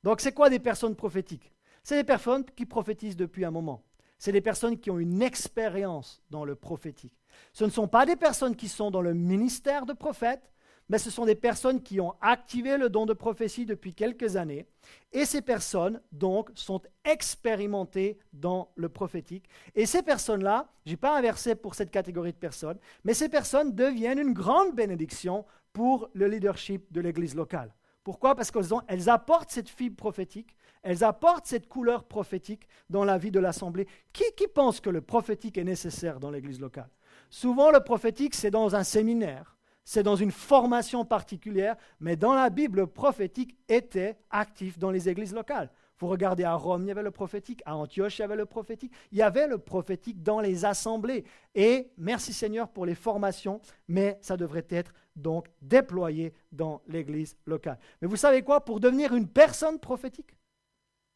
Speaker 3: Donc, c'est quoi des personnes prophétiques? C'est des personnes qui prophétisent depuis un moment. C'est des personnes qui ont une expérience dans le prophétique. Ce ne sont pas des personnes qui sont dans le ministère de prophète, mais ce sont des personnes qui ont activé le don de prophétie depuis quelques années. Et ces personnes, donc, sont expérimentées dans le prophétique. Et ces personnes-là, je n'ai pas un verset pour cette catégorie de personnes, mais ces personnes deviennent une grande bénédiction pour le leadership de l'Église locale. Pourquoi? Parce qu'elles apportent cette fibre prophétique, elles apportent cette couleur prophétique dans la vie de l'Assemblée. Qui pense que le prophétique est nécessaire dans l'Église locale? Souvent, le prophétique, c'est dans un séminaire. C'est dans une formation particulière, mais dans la Bible, le prophétique était actif dans les églises locales. Vous regardez à Rome, il y avait le prophétique, à Antioche, il y avait le prophétique. Il y avait le prophétique dans les assemblées. Et merci Seigneur pour les formations, mais ça devrait être donc déployé dans l'église locale. Mais vous savez quoi? Pour devenir une personne prophétique,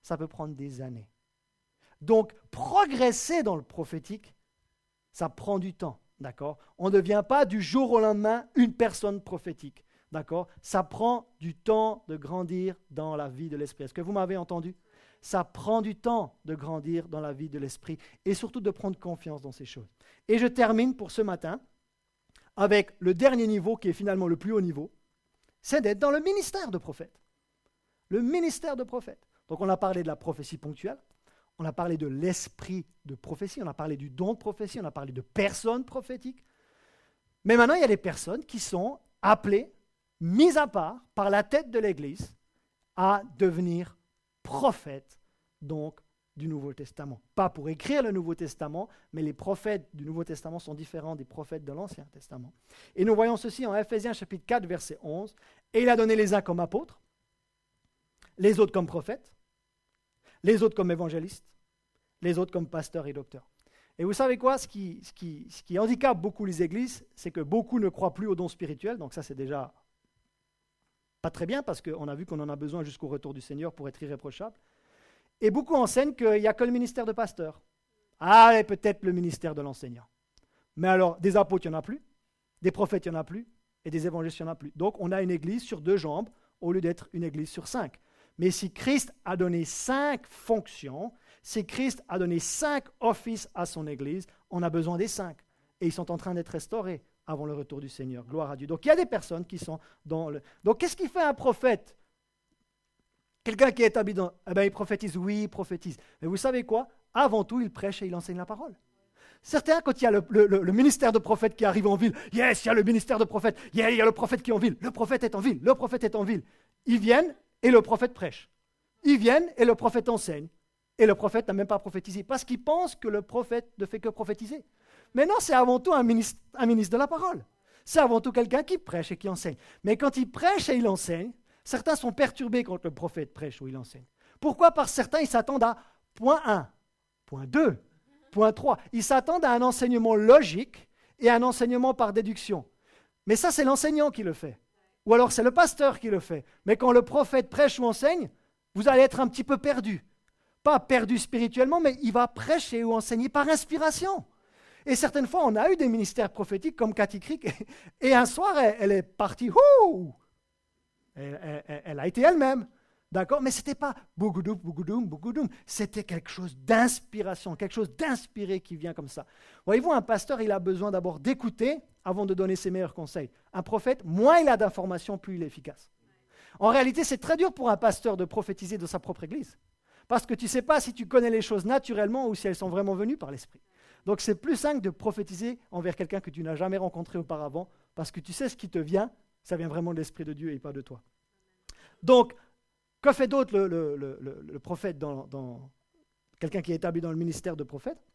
Speaker 3: ça peut prendre des années. Donc, progresser dans le prophétique, ça prend du temps. D'accord? On ne devient pas du jour au lendemain une personne prophétique. D'accord? Ça prend du temps de grandir dans la vie de l'esprit. Est-ce que vous m'avez entendu? Ça prend du temps de grandir dans la vie de l'esprit et surtout de prendre confiance dans ces choses. Et je termine pour ce matin avec le dernier niveau qui est finalement le plus haut niveau, c'est d'être dans le ministère de prophète. Le ministère de prophète. Donc on a parlé de la prophétie ponctuelle. On a parlé de l'esprit de prophétie, on a parlé du don de prophétie, on a parlé de personnes prophétiques. Mais maintenant, il y a des personnes qui sont appelées, mises à part par la tête de l'Église, à devenir prophètes, donc, du Nouveau Testament. Pas pour écrire le Nouveau Testament, mais les prophètes du Nouveau Testament sont différents des prophètes de l'Ancien Testament. Et nous voyons ceci en Ephésiens chapitre 4, verset 11. « Et il a donné les uns comme apôtres, les autres comme prophètes, les autres comme évangélistes, les autres comme pasteurs et docteurs. » Et vous savez quoi? Ce qui handicape beaucoup les églises, c'est que beaucoup ne croient plus aux dons spirituels. Donc ça, c'est déjà pas très bien parce qu'on a vu qu'on en a besoin jusqu'au retour du Seigneur pour être irréprochable. Et beaucoup enseignent qu'il n'y a que le ministère de pasteur. Ah, et peut-être le ministère de l'enseignant. Mais alors, des apôtres, il n'y en a plus. Des prophètes, il n'y en a plus. Et des évangélistes, il n'y en a plus. Donc, on a une église sur 2 jambes au lieu d'être une église sur 5. Mais si Christ a donné 5 fonctions, si Christ a donné 5 offices à son Église, on a besoin des 5. Et ils sont en train d'être restaurés avant le retour du Seigneur. Gloire à Dieu. Donc il y a des personnes qui sont dans le... Donc qu'est-ce qui fait un prophète? Quelqu'un qui est établi dans... Eh bien, il prophétise, oui, il prophétise. Mais vous savez quoi? Avant tout, il prêche et il enseigne la parole. Certains, quand il y a le ministère de prophète qui arrive en ville, yes, il y a le ministère de prophète, yeah, il y a le prophète qui est en ville, le prophète est en ville, le prophète est en ville. Ils viennent et le prophète prêche. Ils viennent et le prophète enseigne. Et le prophète n'a même pas prophétisé, parce qu'il pense que le prophète ne fait que prophétiser. Mais non, c'est avant tout un ministre de la parole. C'est avant tout quelqu'un qui prêche et qui enseigne. Mais quand il prêche et il enseigne, certains sont perturbés quand le prophète prêche ou il enseigne. Pourquoi? Parce que certains, ils s'attendent à point 1, point 2, point 3. Ils s'attendent à un enseignement logique et à un enseignement par déduction. Mais ça, c'est l'enseignant qui le fait. Ou alors c'est le pasteur qui le fait. Mais quand le prophète prêche ou enseigne, vous allez être un petit peu perdu. Pas perdu spirituellement, mais il va prêcher ou enseigner par inspiration. Et certaines fois, on a eu des ministères prophétiques comme Cathy Crick, et un soir, elle est partie, elle a été elle-même, d'accord? Mais ce n'était pas bougoudoum, bougoudoum, bougoudoum, c'était quelque chose d'inspiration, quelque chose d'inspiré qui vient comme ça. Voyez-vous, un pasteur, il a besoin d'abord d'écouter avant de donner ses meilleurs conseils. Un prophète, moins il a d'informations, plus il est efficace. En réalité, c'est très dur pour un pasteur de prophétiser de sa propre église. Parce que tu ne sais pas si tu connais les choses naturellement ou si elles sont vraiment venues par l'Esprit. Donc c'est plus simple de prophétiser envers quelqu'un que tu n'as jamais rencontré auparavant, parce que tu sais ce qui te vient, ça vient vraiment de l'Esprit de Dieu et pas de toi. Donc, que fait d'autre le prophète dans quelqu'un qui est établi dans le ministère de prophète?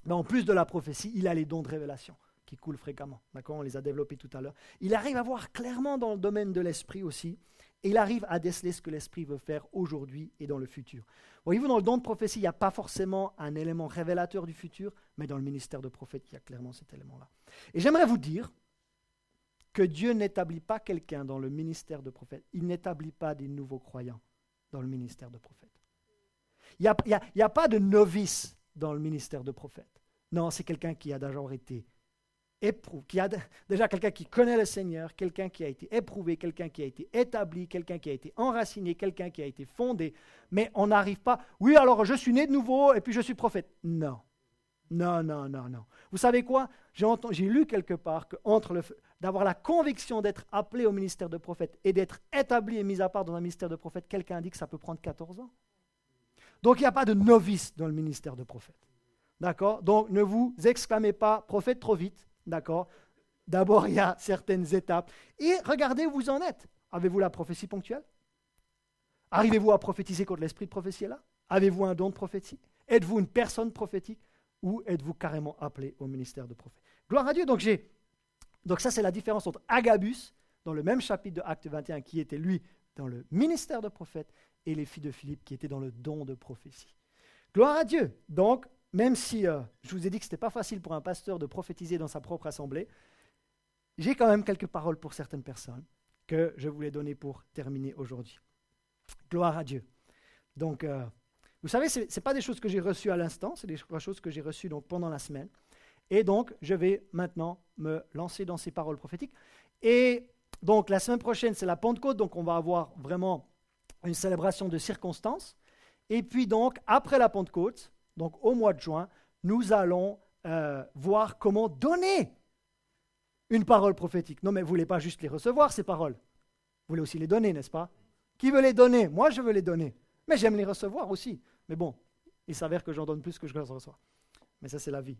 Speaker 3: Ben, en plus de la prophétie, il a les dons de révélation qui coulent fréquemment. D'accord? On les a développés tout à l'heure. Il arrive à voir clairement dans le domaine de l'Esprit aussi, et il arrive à déceler ce que l'Esprit veut faire aujourd'hui et dans le futur. Voyez-vous, dans le don de prophétie, il n'y a pas forcément un élément révélateur du futur, mais dans le ministère de prophète, il y a clairement cet élément-là. Et j'aimerais vous dire que Dieu n'établit pas quelqu'un dans le ministère de prophète. Il n'établit pas des nouveaux croyants dans le ministère de prophète. Il n'y a pas de novice dans le ministère de prophète. Non, c'est quelqu'un qui a d'abord été qui a déjà quelqu'un qui connaît le Seigneur, quelqu'un qui a été éprouvé, quelqu'un qui a été établi, quelqu'un qui a été enraciné, quelqu'un qui a été fondé, mais on n'arrive pas, oui, alors je suis né de nouveau et puis je suis prophète. Non. Vous savez quoi? J'ai lu quelque part qu'entre d'avoir la conviction d'être appelé au ministère de prophète et d'être établi et mis à part dans un ministère de prophète, quelqu'un dit que ça peut prendre 14 ans. Donc il n'y a pas de novice dans le ministère de prophète. D'accord? Donc ne vous exclamez pas prophète trop vite. D'accord? D'abord, il y a certaines étapes. Et regardez où vous en êtes. Avez-vous la prophétie ponctuelle? Arrivez-vous à prophétiser quand l'esprit de prophétie est là? Avez-vous un don de prophétie? Êtes-vous une personne prophétique? Ou êtes-vous carrément appelé au ministère de prophète? Gloire à Dieu. Donc ça, c'est la différence entre Agabus, dans le même chapitre de Acte 21, qui était lui dans le ministère de prophète, et les filles de Philippe qui étaient dans le don de prophétie. Gloire à Dieu. Donc, même si je vous ai dit que ce n'était pas facile pour un pasteur de prophétiser dans sa propre assemblée, j'ai quand même quelques paroles pour certaines personnes que je voulais donner pour terminer aujourd'hui. Gloire à Dieu. Donc, vous savez, ce n'est pas des choses que j'ai reçues à l'instant, c'est des choses que j'ai reçues donc, pendant la semaine. Et donc, je vais maintenant me lancer dans ces paroles prophétiques. Et donc, la semaine prochaine, c'est la Pentecôte, donc on va avoir vraiment une célébration de circonstances. Et puis donc, après la Pentecôte, donc au mois de juin, nous allons voir comment donner une parole prophétique. Non, mais vous ne voulez pas juste les recevoir, ces paroles. Vous voulez aussi les donner, n'est-ce pas? Qui veut les donner? Moi, je veux les donner. Mais j'aime les recevoir aussi. Mais bon, il s'avère que j'en donne plus que je reçois. Mais ça, c'est la vie.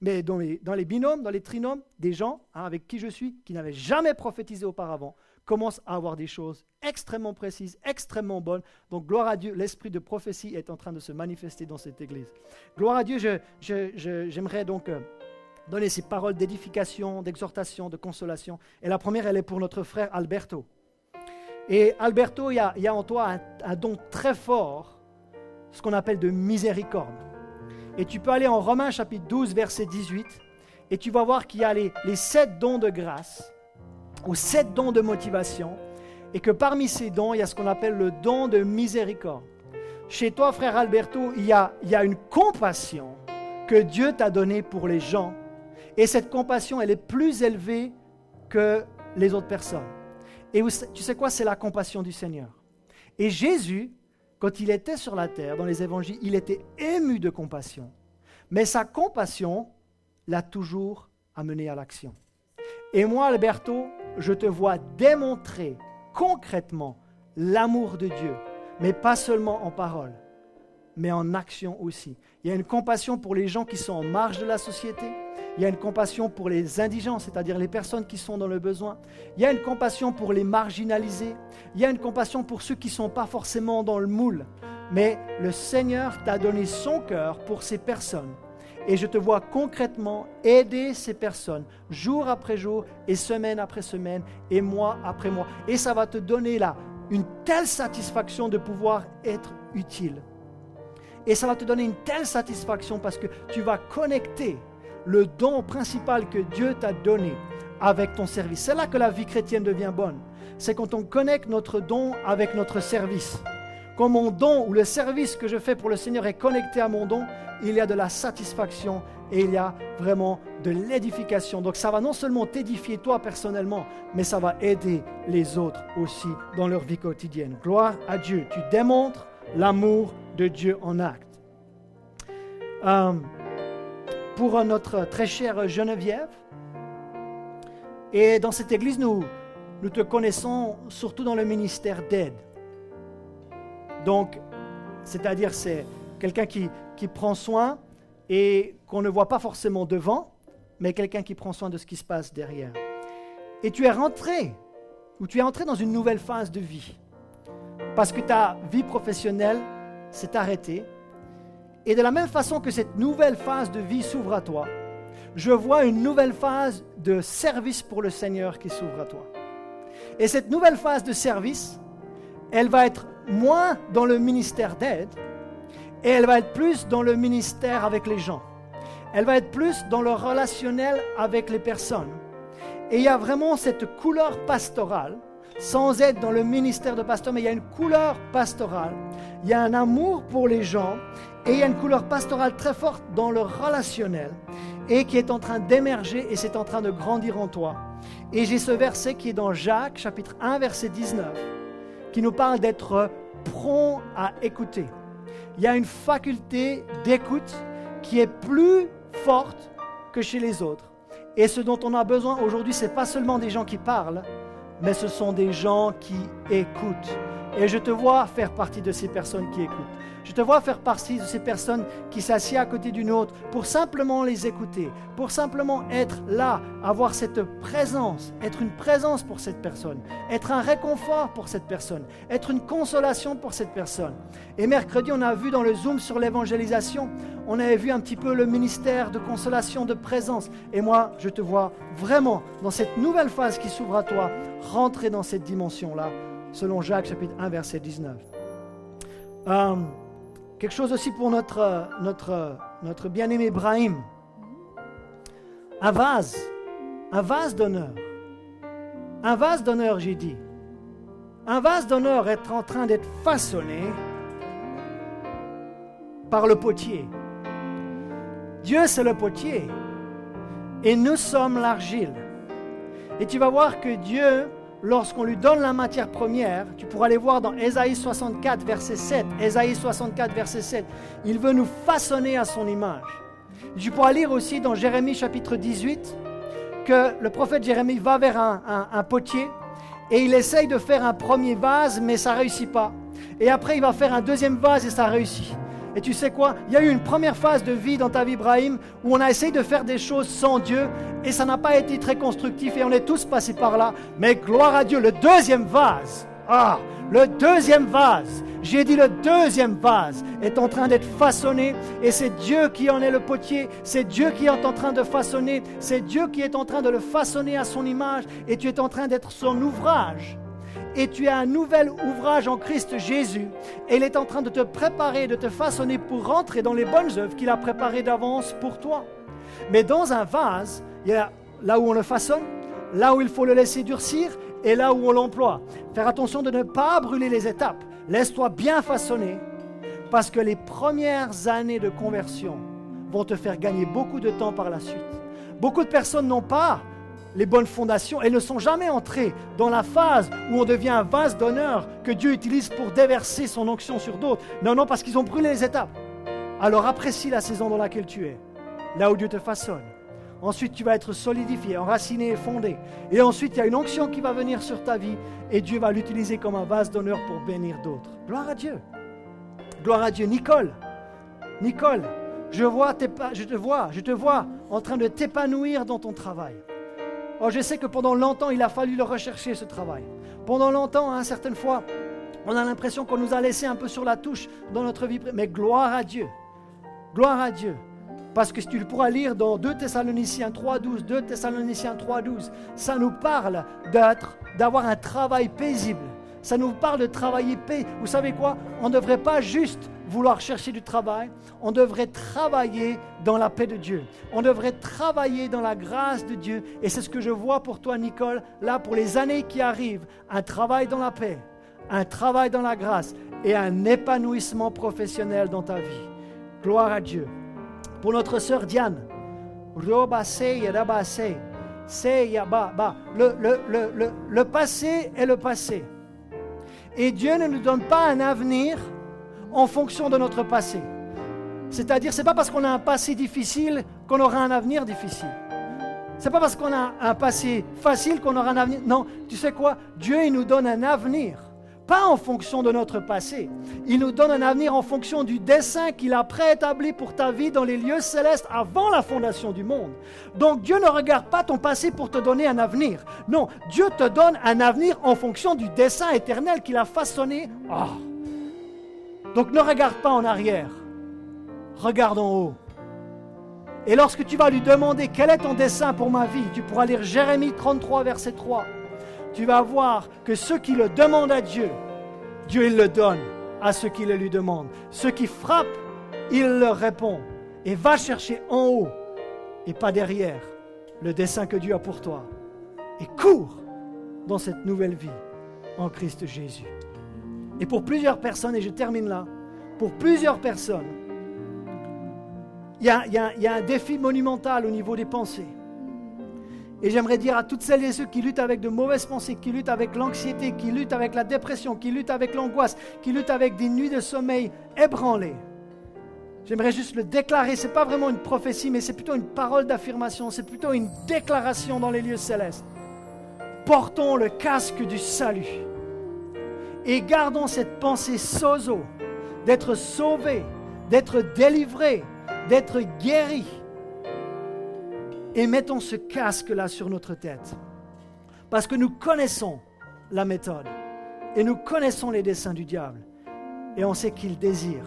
Speaker 3: Mais dans les binômes, dans les trinômes, des gens avec qui je suis, qui n'avaient jamais prophétisé auparavant, commencent à avoir des choses extrêmement précises, extrêmement bonnes. Donc, gloire à Dieu, l'esprit de prophétie est en train de se manifester dans cette église. Gloire à Dieu, j'aimerais donc donner ces paroles d'édification, d'exhortation, de consolation. Et la première, elle est pour notre frère Alberto. Et Alberto, il y a en toi un don très fort, ce qu'on appelle de miséricorde. Et tu peux aller en Romains chapitre 12, verset 18, et tu vas voir qu'il y a les 7 dons de grâce, ou 7 dons de motivation, et que parmi ces dons, il y a ce qu'on appelle le don de miséricorde. Chez toi, frère Alberto, il y a une compassion que Dieu t'a donnée pour les gens, et cette compassion, elle est plus élevée que les autres personnes. Et tu sais quoi, c'est la compassion du Seigneur. Et Jésus, quand il était sur la terre, dans les évangiles, il était ému de compassion. Mais sa compassion l'a toujours amené à l'action. Et moi, Alberto, je te vois démontrer concrètement l'amour de Dieu, mais pas seulement en parole, mais en action aussi. Il y a une compassion pour les gens qui sont en marge de la société. Il y a une compassion pour les indigents, c'est-à-dire les personnes qui sont dans le besoin. Il y a une compassion pour les marginalisés. Il y a une compassion pour ceux qui ne sont pas forcément dans le moule. Mais le Seigneur t'a donné son cœur pour ces personnes. Et je te vois concrètement aider ces personnes, jour après jour, et semaine après semaine, et mois après mois. Et ça va te donner là une telle satisfaction de pouvoir être utile. Et ça va te donner une telle satisfaction parce que tu vas connecter le don principal que Dieu t'a donné avec ton service. C'est là que la vie chrétienne devient bonne. C'est quand on connecte notre don avec notre service. Quand mon don ou le service que je fais pour le Seigneur est connecté à mon don, il y a de la satisfaction et il y a vraiment de l'édification. Donc ça va non seulement t'édifier toi personnellement, mais ça va aider les autres aussi dans leur vie quotidienne. Gloire à Dieu. Tu démontres l'amour de Dieu en acte. Pour notre très chère Geneviève, et dans cette église, nous te connaissons surtout dans le ministère d'aide. Donc, c'est-à-dire c'est quelqu'un qui prend soin et qu'on ne voit pas forcément devant, mais quelqu'un qui prend soin de ce qui se passe derrière. Et tu es entré dans une nouvelle phase de vie, parce que ta vie professionnelle s'est arrêtée. Et de la même façon que cette nouvelle phase de vie s'ouvre à toi, je vois une nouvelle phase de service pour le Seigneur qui s'ouvre à toi. Et cette nouvelle phase de service, elle va être moins dans le ministère d'aide et elle va être plus dans le ministère avec les gens. Elle va être plus dans le relationnel avec les personnes. Et il y a vraiment cette couleur pastorale, sans être dans le ministère de pasteur, mais il y a une couleur pastorale. Il y a un amour pour les gens et il y a une couleur pastorale très forte dans le relationnel. et qui est en train d'émerger et c'est en train de grandir en toi. Et j'ai ce verset qui est dans Jacques, chapitre 1, verset 19, qui nous parle d'être prompt à écouter. Il y a une faculté d'écoute qui est plus forte que chez les autres. Et ce dont on a besoin aujourd'hui, ce n'est pas seulement des gens qui parlent, mais ce sont des gens qui écoutent. Et je te vois faire partie de ces personnes qui écoutent. Je te vois faire partie de ces personnes qui s'assiedent à côté d'une autre pour simplement les écouter, pour simplement être là, avoir cette présence, être une présence pour cette personne, être un réconfort pour cette personne, être une consolation pour cette personne. Et mercredi, on a vu dans le Zoom sur l'évangélisation, on avait vu un petit peu le ministère de consolation, de présence. Et moi, je te vois vraiment dans cette nouvelle phase qui s'ouvre à toi, rentrer dans cette dimension-là, selon Jacques chapitre 1, verset 19. Quelque chose aussi pour notre bien-aimé Brahim. Un vase d'honneur. Un vase d'honneur, j'ai dit. Un vase d'honneur est en train d'être façonné par le potier. Dieu, c'est le potier. Et nous sommes l'argile. Et tu vas voir que Dieu, lorsqu'on lui donne la matière première, tu pourras aller voir dans Ésaïe 64, verset 7. Ésaïe 64, verset 7. Il veut nous façonner à son image. Tu pourras lire aussi dans Jérémie chapitre 18 que le prophète Jérémie va vers un potier et il essaye de faire un premier vase, mais ça ne réussit pas. Et après, il va faire un deuxième vase et ça réussit. Et tu sais quoi? Il y a eu une première phase de vie dans ta vie, Brahim, où on a essayé de faire des choses sans Dieu et ça n'a pas été très constructif et on est tous passés par là. Mais gloire à Dieu, le deuxième vase, le deuxième vase, j'ai dit le deuxième vase est en train d'être façonné et c'est Dieu qui en est le potier, c'est Dieu qui est en train de façonner, c'est Dieu qui est en train de le façonner à son image et tu es en train d'être son ouvrage. Et tu as un nouvel ouvrage en Christ Jésus. Et il est en train de te préparer, de te façonner pour rentrer dans les bonnes œuvres qu'il a préparées d'avance pour toi. Mais dans un vase, il y a là où on le façonne, là où il faut le laisser durcir et là où on l'emploie. Faire attention de ne pas brûler les étapes. Laisse-toi bien façonner parce que les premières années de conversion vont te faire gagner beaucoup de temps par la suite. Beaucoup de personnes n'ont pas les bonnes fondations. Elles ne sont jamais entrées dans la phase où on devient un vase d'honneur que Dieu utilise pour déverser son onction sur d'autres. Non, parce qu'ils ont brûlé les étapes. Alors apprécie la saison dans laquelle tu es, là où Dieu te façonne. Ensuite, tu vas être solidifié, enraciné et fondé. Et ensuite, il y a une onction qui va venir sur ta vie et Dieu va l'utiliser comme un vase d'honneur pour bénir d'autres. Gloire à Dieu. Gloire à Dieu. Nicole, je te vois en train de t'épanouir dans ton travail. Oh, je sais que pendant longtemps, il a fallu le rechercher, ce travail. Pendant longtemps, certaines fois, on a l'impression qu'on nous a laissé un peu sur la touche dans notre vie. Mais gloire à Dieu. Gloire à Dieu. Parce que si tu le pourras lire dans 2 Thessaloniciens 3.12, ça nous parle d'avoir un travail paisible. Ça nous parle de travailler paix. Vous savez quoi? On ne devrait pas juste vouloir chercher du travail, on devrait travailler dans la paix de Dieu. On devrait travailler dans la grâce de Dieu. Et c'est ce que je vois pour toi, Nicole, là, pour les années qui arrivent. Un travail dans la paix, un travail dans la grâce et un épanouissement professionnel dans ta vie. Gloire à Dieu. Pour notre sœur Diane, le passé est le passé. Et Dieu ne nous donne pas un avenir en fonction de notre passé. C'est-à-dire, ce n'est pas parce qu'on a un passé difficile qu'on aura un avenir difficile. Ce n'est pas parce qu'on a un passé facile qu'on aura un avenir. Non, tu sais quoi? Dieu, il nous donne un avenir, pas en fonction de notre passé. Il nous donne un avenir en fonction du dessein qu'il a préétabli pour ta vie dans les lieux célestes avant la fondation du monde. Donc, Dieu ne regarde pas ton passé pour te donner un avenir. Non, Dieu te donne un avenir en fonction du dessein éternel qu'il a façonné. Donc, ne regarde pas en arrière. Regarde en haut. Et lorsque tu vas lui demander quel est ton dessein pour ma vie, tu pourras lire Jérémie 33, verset 3. Tu vas voir que ceux qui le demandent à Dieu, Dieu il le donne à ceux qui le lui demandent. Ceux qui frappent, il leur répond. Et va chercher en haut et pas derrière le dessein que Dieu a pour toi. Et cours dans cette nouvelle vie en Christ Jésus. Et pour plusieurs personnes, et je termine là, pour plusieurs personnes, il y a un défi monumental au niveau des pensées. Et j'aimerais dire à toutes celles et ceux qui luttent avec de mauvaises pensées, qui luttent avec l'anxiété, qui luttent avec la dépression, qui luttent avec l'angoisse, qui luttent avec des nuits de sommeil ébranlées. J'aimerais juste le déclarer, ce n'est pas vraiment une prophétie, mais c'est plutôt une parole d'affirmation, c'est plutôt une déclaration dans les lieux célestes. Portons le casque du salut et gardons cette pensée sozo, d'être sauvés, d'être délivrés, d'être guéris. Et mettons ce casque-là sur notre tête. Parce que nous connaissons la méthode. Et nous connaissons les desseins du diable. Et on sait qu'il désire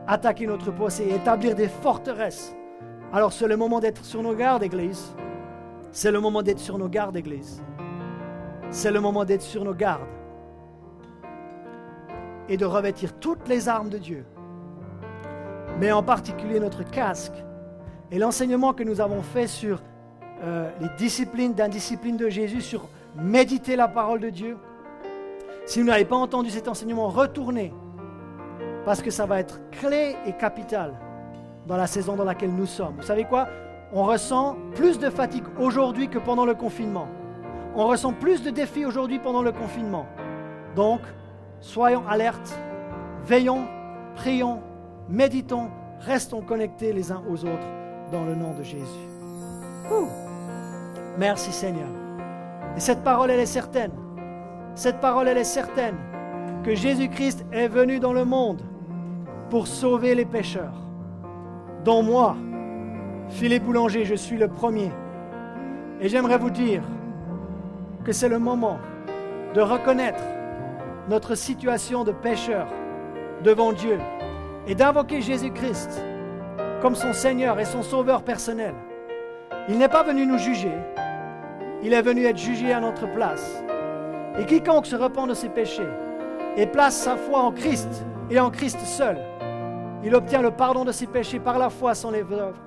Speaker 3: attaquer notre pensée et établir des forteresses. Alors c'est le moment d'être sur nos gardes, Église. C'est le moment d'être sur nos gardes, Église. C'est le moment d'être sur nos gardes. Et de revêtir toutes les armes de Dieu. Mais en particulier notre casque. Et l'enseignement que nous avons fait sur les disciplines d'indiscipline de Jésus, sur méditer la parole de Dieu. Si vous n'avez pas entendu cet enseignement, retournez. Parce que ça va être clé et capital dans la saison dans laquelle nous sommes. Vous savez quoi? On ressent plus de fatigue aujourd'hui que pendant le confinement. On ressent plus de défis aujourd'hui pendant le confinement. Donc, soyons alertes, veillons, prions, méditons, restons connectés les uns aux autres. Dans le nom de Jésus. Merci Seigneur. Et cette parole, elle est certaine. Cette parole, elle est certaine que Jésus-Christ est venu dans le monde pour sauver les pécheurs. Dont moi, Philippe Boulanger, je suis le premier. Et j'aimerais vous dire que c'est le moment de reconnaître notre situation de pécheur devant Dieu et d'invoquer Jésus-Christ comme son Seigneur et son Sauveur personnel. Il n'est pas venu nous juger, il est venu être jugé à notre place. Et quiconque se repent de ses péchés et place sa foi en Christ et en Christ seul, il obtient le pardon de ses péchés par la foi sans les œuvres.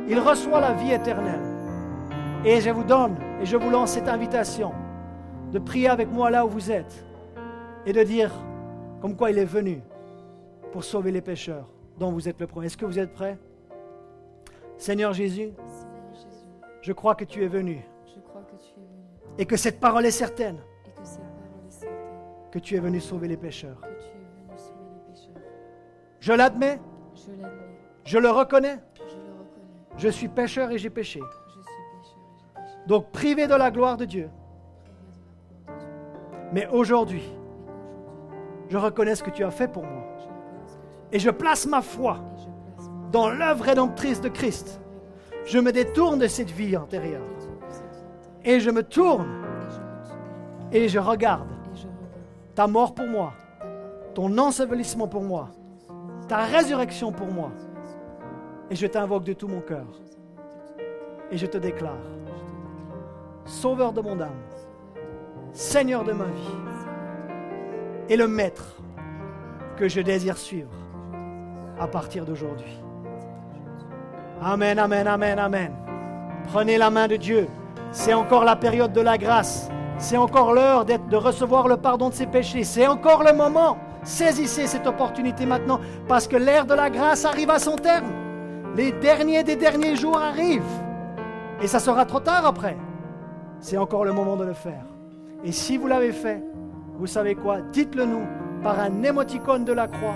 Speaker 3: Il reçoit la vie éternelle. Et je vous donne et je vous lance cette invitation de prier avec moi là où vous êtes et de dire comme quoi il est venu pour sauver les pécheurs dont vous êtes le premier. Est-ce que vous êtes prêts? Seigneur Jésus, je crois que tu es venu. Et que cette parole est certaine. Que tu es venu sauver les pécheurs. Je l'admets. Je le reconnais. Je suis pécheur et j'ai péché. Donc privé de la gloire de Dieu. Mais aujourd'hui, je reconnais ce que tu as fait pour moi. Et je place ma foi dans l'œuvre rédemptrice de Christ. Je me détourne de cette vie antérieure. Et je me tourne et je regarde ta mort pour moi, ton ensevelissement pour moi, ta résurrection pour moi. Et je t'invoque de tout mon cœur. Et je te déclare Sauveur de mon âme, Seigneur de ma vie et le Maître que je désire suivre à partir d'aujourd'hui. Amen, amen, amen, amen. Prenez la main de Dieu. C'est encore la période de la grâce. C'est encore l'heure de recevoir le pardon de ses péchés. C'est encore le moment. Saisissez cette opportunité maintenant parce que l'ère de la grâce arrive à son terme. Les derniers des derniers jours arrivent. Et ça sera trop tard après. C'est encore le moment de le faire. Et si vous l'avez fait, vous savez quoi? Dites-le nous par un émoticône de la croix.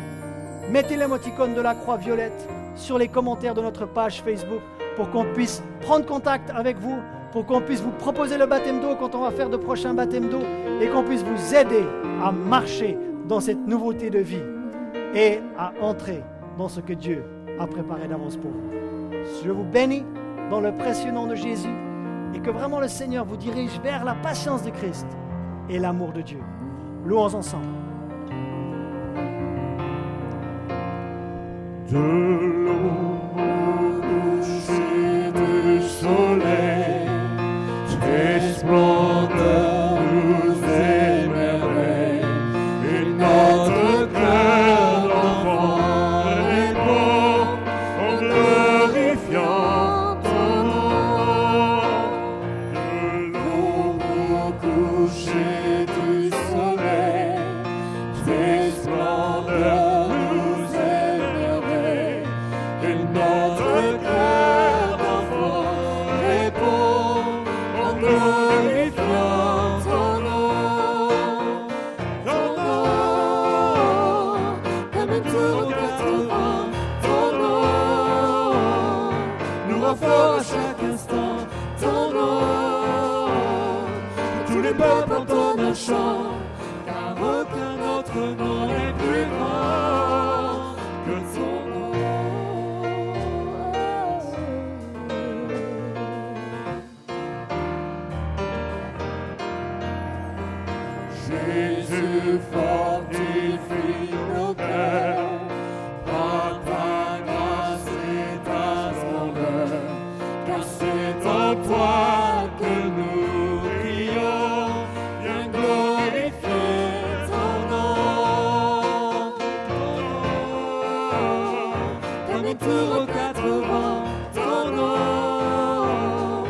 Speaker 3: Mettez l'émoticône de la croix violette sur les commentaires de notre page Facebook pour qu'on puisse prendre contact avec vous, pour qu'on puisse vous proposer le baptême d'eau quand on va faire de prochains baptêmes d'eau et qu'on puisse vous aider à marcher dans cette nouveauté de vie et à entrer dans ce que Dieu a préparé d'avance pour vous. Je vous bénis dans le précieux nom de Jésus et que vraiment le Seigneur vous dirige vers la patience de Christ et l'amour de Dieu. Louons ensemble.
Speaker 4: De l'aube au coucher du soleil, tes splendeurs nous émerveillent, et notre cœur d'enfant répond en glorifiant ton nom. De l'aube au coucher du soleil, tes splendeurs nous émerveillent, et rend fort à chaque instant ton nom. Que tous les peuples entendent un chant, car aucun autre nom n'est plus grand que ton nom. Jésus fortifie nos cœurs, par ta grâce et ta splendeur, car c'est en toi que nous prions, viens glorifier ton nom. Comme un tour aux quatre vents, ton nom,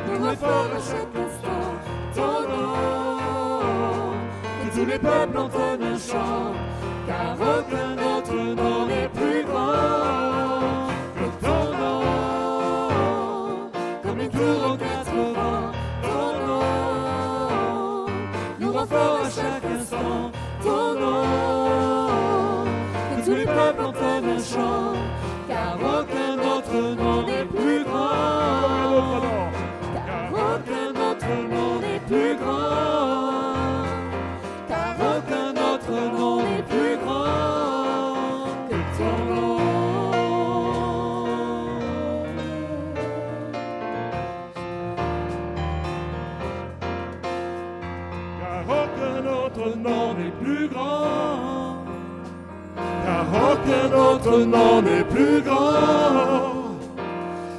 Speaker 4: nous rend fort à chaque instant, ton nom. Tous les peuples entendent un chant, car aucun autre nom n'est plus grand que ton nom. Comme une tour aux quatre vents, ton nom nous rend fort à chaque instant, ton nom. Que tous les peuples entendent un chant, car aucun autre nom n'est plus grand, car aucun autre nom n'est plus grand. Aucun autre nom n'est plus grand que ton nom. Car aucun autre nom n'est plus grand. Car aucun autre nom n'est plus grand.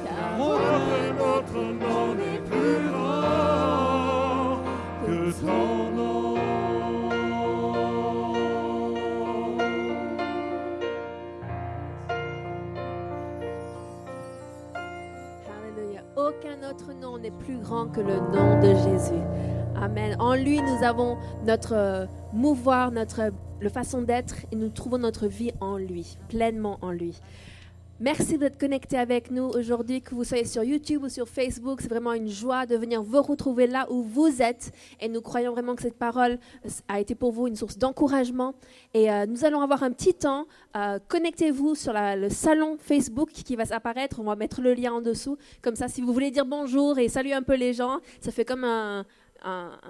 Speaker 4: Car aucun autre nom n'est plus grand que ton nom.
Speaker 1: Aucun autre nom n'est plus grand que le nom de Jésus. Amen. En lui, nous avons notre mouvoir, le façon d'être et nous trouvons notre vie en lui, pleinement en lui. Merci d'être connectés avec nous aujourd'hui, que vous soyez sur YouTube ou sur Facebook. C'est vraiment une joie de venir vous retrouver là où vous êtes. Et nous croyons vraiment que cette parole a été pour vous une source d'encouragement. Et nous allons avoir un petit temps. Connectez-vous sur le salon Facebook qui va s'apparaître. On va mettre le lien en dessous. Comme ça, si vous voulez dire bonjour et saluer un peu les gens, ça fait comme un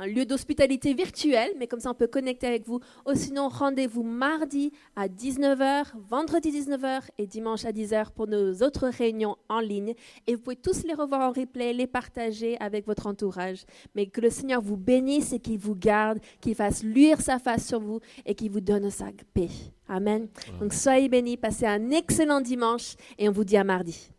Speaker 1: lieu d'hospitalité virtuel, mais comme ça on peut connecter avec vous. Ou sinon, rendez-vous mardi à 19h, vendredi 19h et dimanche à 10h pour nos autres réunions en ligne. Et vous pouvez tous les revoir en replay, les partager avec votre entourage. Mais que le Seigneur vous bénisse et qu'il vous garde, qu'il fasse luire sa face sur vous et qu'il vous donne sa paix. Amen. Donc soyez bénis, passez un excellent dimanche et on vous dit à mardi.